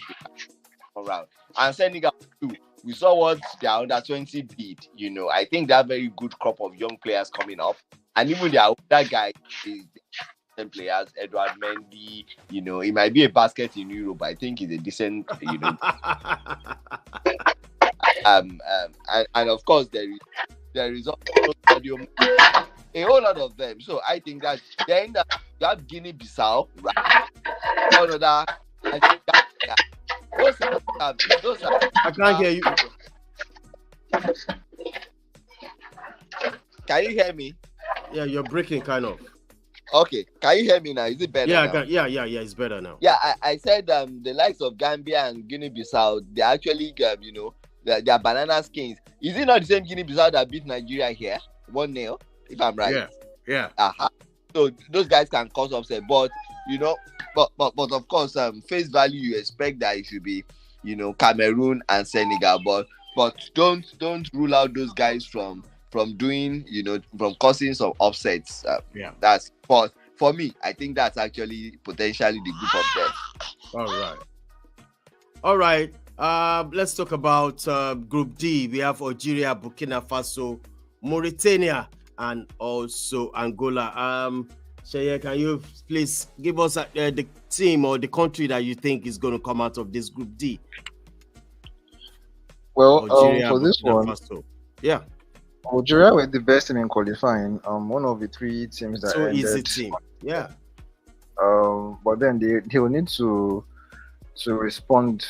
around. And Senegal too. We saw what their under 20 did. I think they're very good crop of young players coming up, and even their older guys, players, Edouard Mendy. It might be a basket in Europe, but I think he's a decent. And of course there is also a whole lot of them. So I think that then you have Guinea-Bissau, right? Another, I think those are. I can't hear you. Can you hear me? Yeah, you're breaking kind of. Okay, can you hear me now? Is it better? Yeah, now? Yeah, it's better now. Yeah, I said the likes of Gambia and Guinea-Bissau, they actually they're banana skins. Is it not the same Guinea-Bissau that beat Nigeria here 1-0? If I'm right. Yeah. So those guys can cause upset, but but of course, face value, you expect that it should be Cameroon and Senegal, but don't rule out those guys from doing from causing some upsets. That's for me. I think that's actually potentially the group of them. All right. Let's talk about Group D. We have Algeria, Burkina Faso, Mauritania, and also Angola. Sheye, can you please give us the team or the country that you think is going to come out of this Group D? Well, Algeria, for this Burkina one, Faso. Yeah. Algeria were the best team in qualifying. One of the 3 teams that so ended. easy team. Yeah. But then they will need to respond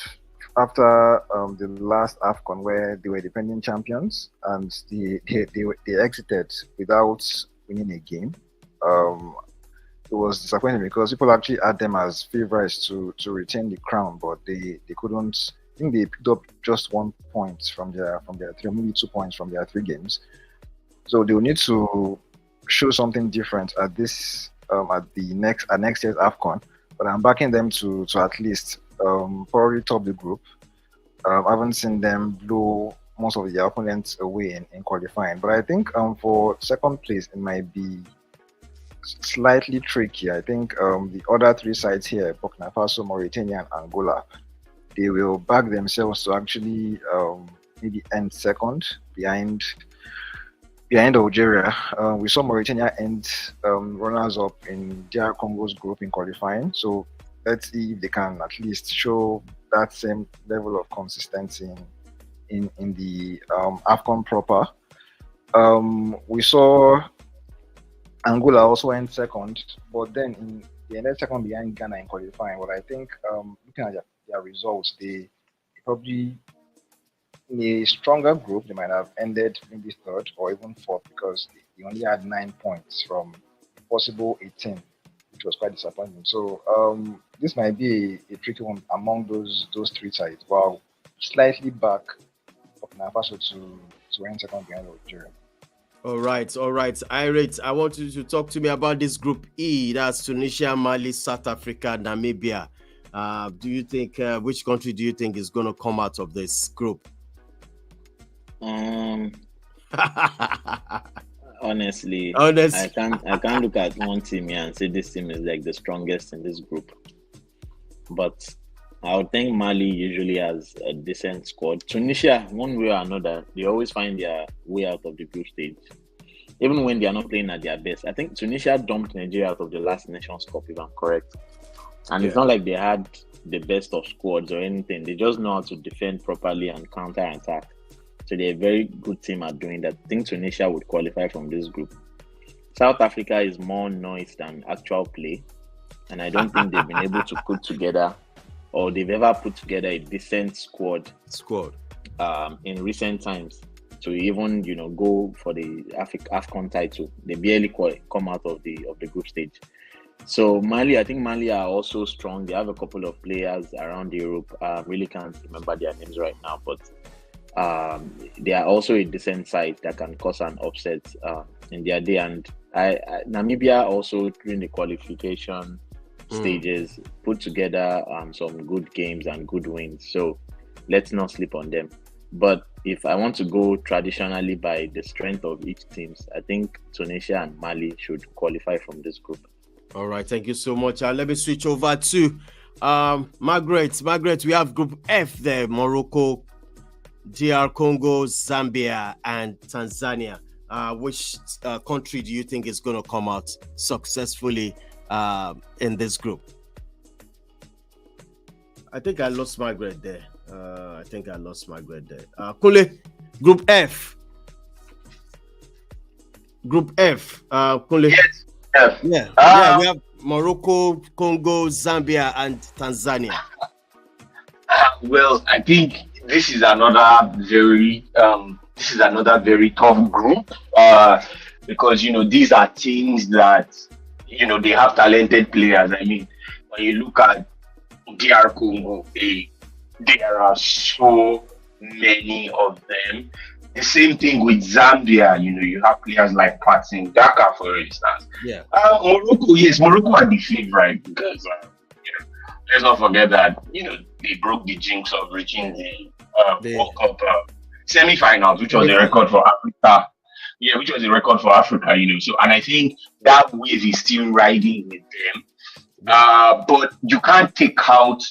after the last AFCON where they were defending champions and they exited without winning a game. It was disappointing because people actually had them as favorites to retain the crown, but they couldn't. I think they picked up just 1 point from their 3, maybe 2 points from their 3 games. So they will need to show something different at this at next year's AFCON. But I'm backing them to at least probably top the group. I haven't seen them blow most of their opponents away in qualifying. But I think for second place, it might be slightly tricky. I think the other three sides here, Burkina Faso, Mauritania, and Angola, they will back themselves to actually maybe end second behind Algeria. We saw Mauritania end runners-up in DR Congo's group in qualifying. So let's see if they can at least show that same level of consistency in the AFCON proper. We saw Angola also end second, but then they ended second behind Ghana in qualifying. But I think looking at their results, they probably in a stronger group, they might have ended maybe third or even fourth because they only had 9 points from possible 18, which was quite disappointing. So this might be a tricky one among those three sides. While slightly back Burkina Faso to end second behind Algeria. All right. Irate, I want you to talk to me about this Group E. That's Tunisia, Mali, South Africa, Namibia. Do you think which country do you think is going to come out of this group? Honestly, I can't look at one team here and say this team is like the strongest in this group. But I would think Mali usually has a decent squad. Tunisia, one way or another, they always find their way out of the group stage, even when they are not playing at their best. I think Tunisia dumped Nigeria out of the last Nations Cup, if I'm correct. And It's not like they had the best of squads or anything. They just know how to defend properly and counter-attack. So they're a very good team at doing that. I think Tunisia would qualify from this group. South Africa is more noise than actual play. And I don't think they've been able to put together, or they've ever put together a decent squad in recent times to even go for the AFCON title. They barely come out of the group stage. So Mali, I think Mali are also strong. They have a couple of players around Europe. Really can't remember their names right now, but they are also a decent side that can cause an upset in their day. And Namibia also during the qualification stages put together some good games and good wins. So let's not sleep on them. But if I want to go traditionally by the strength of each teams, I think Tunisia and Mali should qualify from this group. All right, thank you so much. Let me switch over to Margaret. Margaret, we have Group F there: Morocco, DR Congo, Zambia, and Tanzania. Which country do you think is going to come out successfully in this group? I think I lost Margaret there. Kule, Group F. Kule. Yes. Yeah, we have Morocco, Congo, Zambia, and Tanzania. Well, I think this is another very tough group because these are teams that they have talented players. I mean, when you look at DR Congo, there are so many of them. The same thing with Zambia. You have players like Patson Daka, for instance. Yeah. Morocco are the favorite because let's not forget that they broke the jinx of reaching the World Cup semi-finals, which was a record for Africa. Yeah, which was a record for Africa. So, and I think that wave is still riding with them. But you can't take out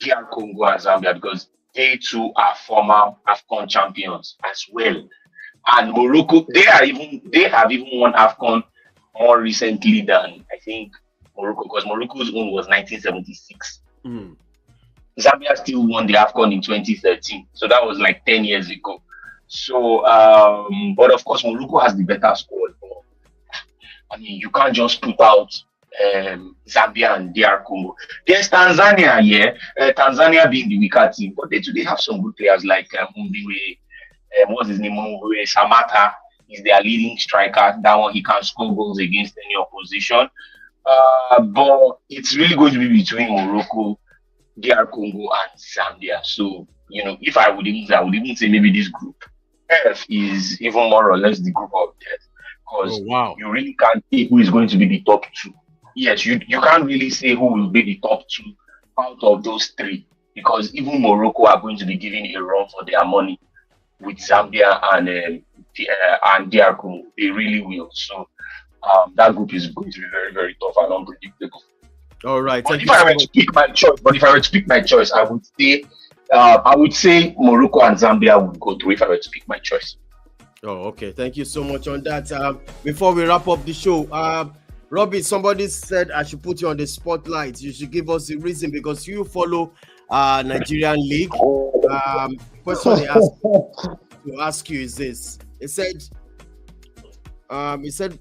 DR Congo and Zambia because they too are former AFCON champions as well. And Morocco, they have even won AFCON more recently than I think Morocco, because Morocco's own was 1976. Zambia still won the AFCON in 2013. So that was like 10 years ago. So, but of course, Morocco has the better squad. I mean, you can't just put out Zambia and DR Congo. There's Tanzania, Tanzania being the weaker team, but they have some good players like what's his name? Samata is their leading striker. That one, he can score goals against any opposition. But it's really going to be between Morocco, DR Congo, and Zambia. So, if I would even say maybe this group F is even more or less the group of death. Because you really can't say who is going to be the top two. Yes, you can't really say who will be the top two out of those three. because even Morocco are going to be giving a run for their money with Zambia and DR Congo. They really will. So that group is going to be very, very tough and unpredictable. All right. But if I were to pick my choice, I would say Morocco and Zambia would go through if I were to pick my choice. Oh, okay. Thank you so much on that. Before we wrap up the show, Robbie, somebody said I should put you on the spotlight. You should give us the reason because you follow Nigerian League. Question they asked to ask you is this. It said,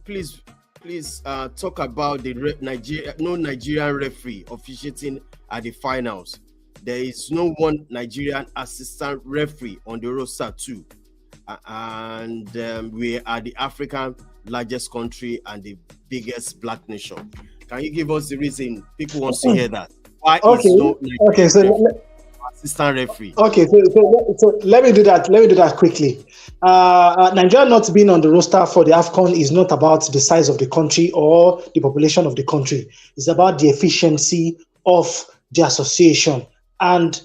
please talk about the Nigerian referee officiating at the finals. There is no one Nigerian assistant referee on the roster too. And we are the African largest country and the biggest black nation. Can you give us the reason? People want to hear that. Why is no assistant referee? Okay, so let me do that. Let me do that quickly. Nigeria not being on the roster for the AFCON is not about the size of the country or the population of the country. It's about the efficiency of the association. And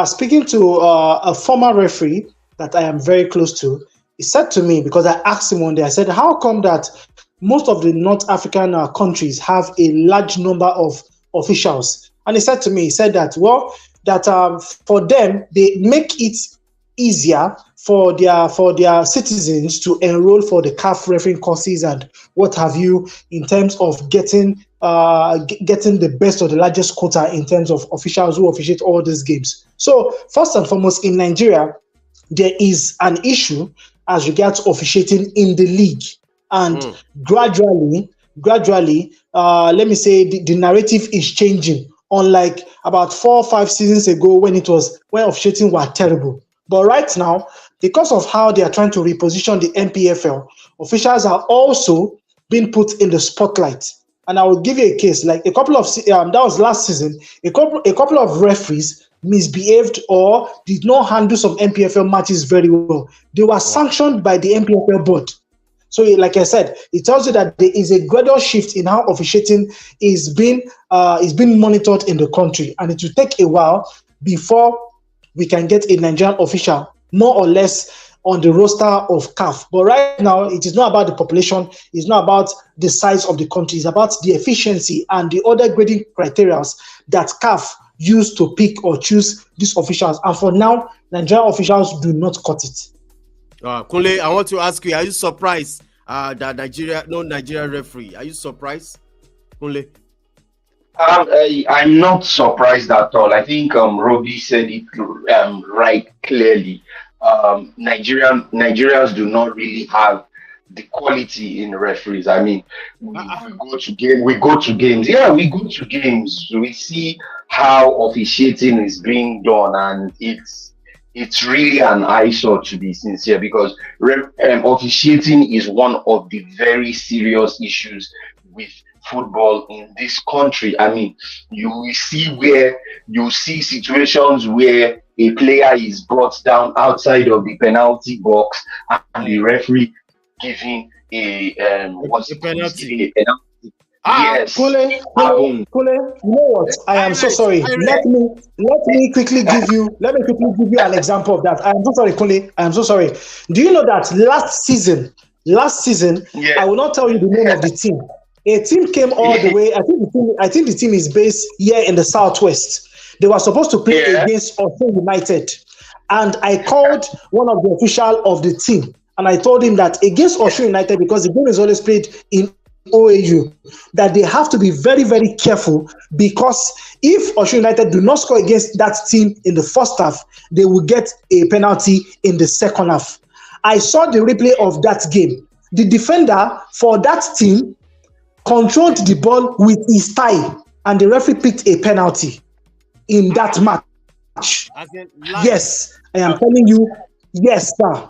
speaking to a former referee that I am very close to, he said to me, because I asked him one day, I said, how come that most of the North African countries have a large number of officials? And he said to me, he said that, for them, they make it easier for their citizens to enroll for the CAF refereeing courses and what have you, in terms of getting the best or the largest quota in terms of officials who officiate all these games. So first and foremost, in Nigeria, there is an issue as regards officiating in the league, and gradually, let me say the narrative is changing. Unlike about 4 or 5 seasons ago when officiating were terrible, but right now, because of how they are trying to reposition the NPFL, officials are also being put in the spotlight. And I will give you a case, like a couple of that was last season. A couple of referees misbehaved or did not handle some NPFL matches very well. They were sanctioned by the NPFL board. So, like I said, it tells you that there is a gradual shift in how officiating is being monitored in the country, and it will take a while before we can get a Nigerian official more or less on the roster of CAF. But right now, it is not about the population, it's not about the size of the country, it's about the efficiency and the other grading criteria that CAF use to pick or choose these officials. And for now, Nigerian officials do not cut it. Kunle, I want to ask you, are you surprised that Nigerian referee? Are you surprised, Kunle? I'm not surprised at all. I think Robbie said it right clearly. Nigerians do not really have the quality in referees. I mean, we go to games. Yeah, we go to games. We see how officiating is being done, and it's really an eyesore, to be sincere, because officiating is one of the very serious issues with football in this country. I mean, you see situations where a player is brought down outside of the penalty box and the referee giving a penalty. Yes. Kule, you know what? I am so sorry. Let me quickly give you an example of that. I am so sorry, Kule. I am so sorry. Do you know that last season, yeah. I will not tell you the name of the team. A team came all the way. I think the team is based here in the Southwest. They were supposed to play against Osun United, and I called one of the officials of the team, and I told him that against Osun United, because the game is always played in OAU, that they have to be very, very careful, because if Osun United do not score against that team in the first half, they will get a penalty in the second half. I saw the replay of that game. The defender for that team controlled the ball with his thigh, and the referee picked a penalty in that match. Yes, I am telling you, yes, sir.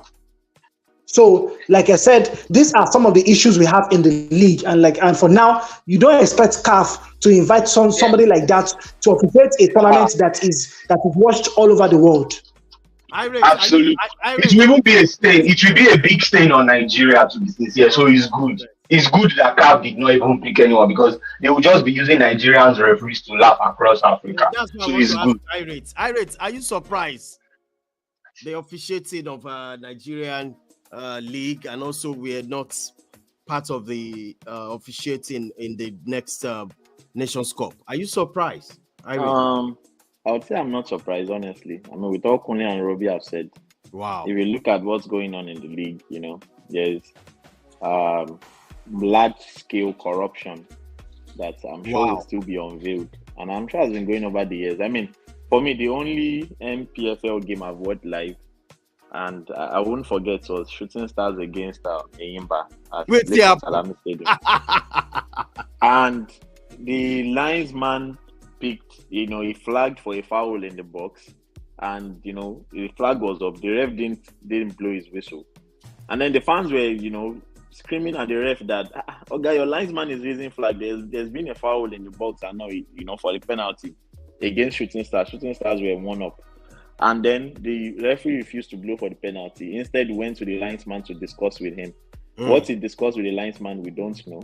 So, like I said, these are some of the issues we have in the league, and for now, you don't expect CAF to invite somebody like that to officiate a tournament that is watched all over the world. Absolutely, it will even be a stain. It will be a big stain on Nigeria, to be sincere. So it's good. it's good that CAF did not even pick anyone because they will just be using Nigerians referees to laugh across Africa. That's what So I want it's to good. ask Irate, are you surprised the officiating of Nigerian league, and also we are not part of the officiating in the next Nations Cup? Are you surprised? I would say I'm not surprised, honestly. I mean, with all Kunle and Robbie have said, wow. If you look at what's going on in the league, you know, there's large-scale corruption that I'm sure will still be unveiled, and I'm sure has been going over the years. I mean, for me, the only MPFL game I've watched live, and I won't forget, was Shooting Stars against Enyimba at Salami Stadium. And the linesman picked, you know, he flagged for a foul in the box, and you know the flag was up. The ref didn't blow his whistle, and then the fans were, you know, screaming at the ref that, okay, your linesman is raising flag. There's been a foul in the box, and now, you know, for the penalty against Shooting Stars. Shooting Stars were 1-up. And then the referee refused to blow for the penalty. Instead, went to the linesman to discuss with him. What he discussed with the linesman, we don't know.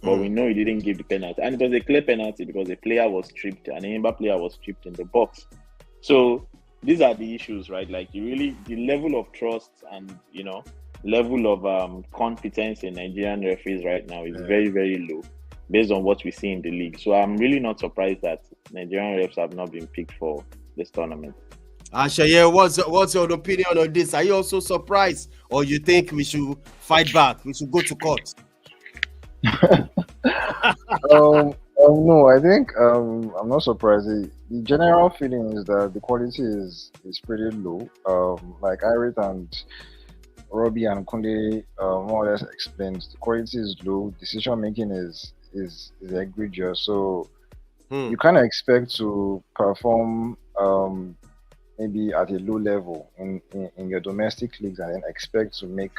But we know he didn't give the penalty. And it was a clear penalty because a player was tripped, an Enyimba player was tripped in the box. So these are the issues, right? Like, the level of trust and, you know, level of competence in Nigerian referees right now is very, very low based on what we see in the league. So I'm really not surprised that Nigerian refs have not been picked for this tournament. Shaye, what's your opinion on this? Are you also surprised, or you think we should fight back? We should go to court? No, I think I'm not surprised. The general feeling is that the quality is pretty low. Like Irate and Robbie and Kunle more or less explained, the quality is low. Decision making is egregious. So you kind of expect to perform maybe at a low level in your domestic leagues and then expect to make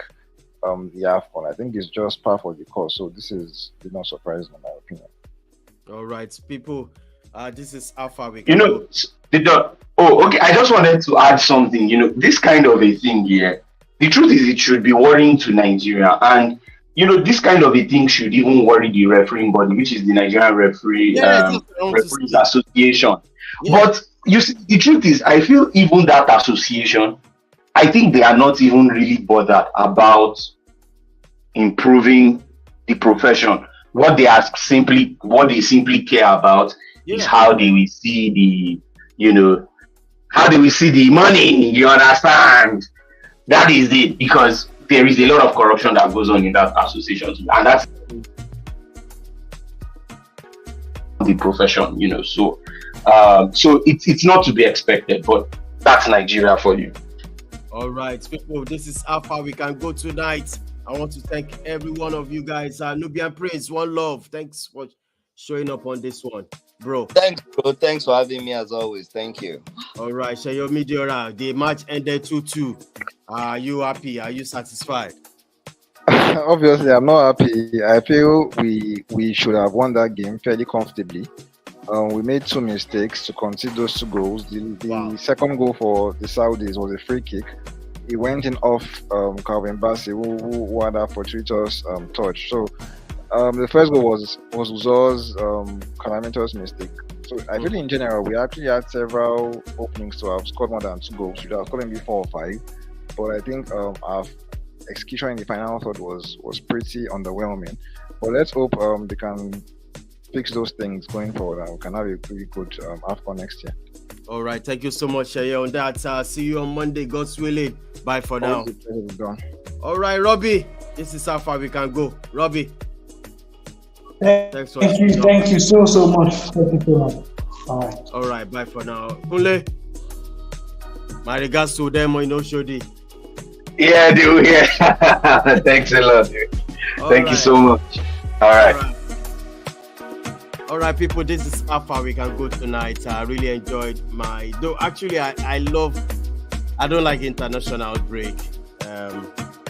the AFCON. I think it's just par for the course. So this is not surprising in my opinion. All right, people. This is how far we can go. Okay. I just wanted to add something. You know, this kind of a thing here. The truth is, it should be worrying to Nigeria, and you know, this kind of a thing should even worry the refereeing body, which is the Nigerian Referees Association. Yeah. But you see, the truth is, I feel even that association, I think they are not even really bothered about improving the profession. What they simply care about is how they will see the money. You understand? That is it, because there is a lot of corruption that goes on in that association, and that's the profession, you know. So it's not to be expected, but that's Nigeria for you. All right, people, this is how far we can go tonight. I want to thank every one of you guys. Nubian Prince, one love. Thanks for showing up on this one, bro. Thanks, bro. Thanks for having me as always. Thank you. All right, Shayo Midiora, the match ended 2-2. Are you happy? Are you satisfied? Obviously, I'm not happy. I feel we should have won that game fairly comfortably. We made 2 mistakes to concede those 2 goals. The second goal for the Saudis was a free kick. It went in off Calvin Bassey, who had a fortuitous touch. So the first goal was Uzo's calamitous mistake. So I feel in general, we actually had several openings to have scored more than 2 goals. We should have scored maybe 4 or 5. But I think our execution in the final third was pretty underwhelming. But let's hope they can fix those things going forward and we can have a pretty good AFCON next year. All right, thank you so much, Shaye, on that. See you on Monday, God's willing. Bye for now. All right, Robbie, this is how far we can go. Robbie. Thank you so much. Thank you so much. All right, bye for now. Kunle, my regards to them on Oshodi. Yeah, dude. Yeah. Thanks a lot, dude. Thank you so much. All right. All right, people, this is how far we can go tonight. I really enjoyed actually, I don't like international break,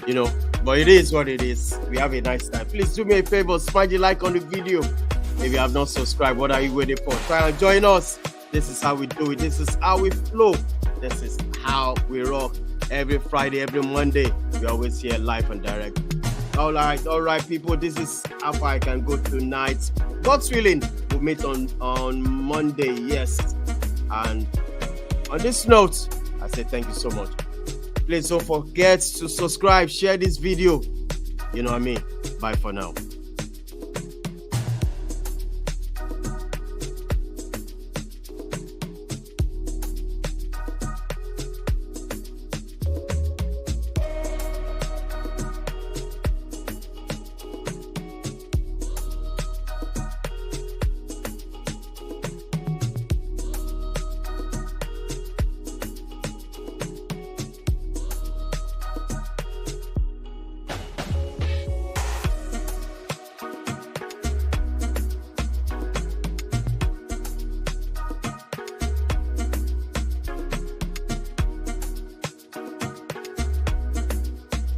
you know, but it is what it is. We have a nice time. Please do me a favor, smash the like on the video. If you have not subscribed, what are you waiting for? Try and join us. This is how we do it. This is how we flow. This is how we rock. Every Friday, every Monday, we always here live and direct. All right, people. This is how far I can go tonight. God's willing, we'll meet on Monday. Yes. And on this note, I say thank you so much. Please don't forget to subscribe, share this video. You know what I mean? Bye for now.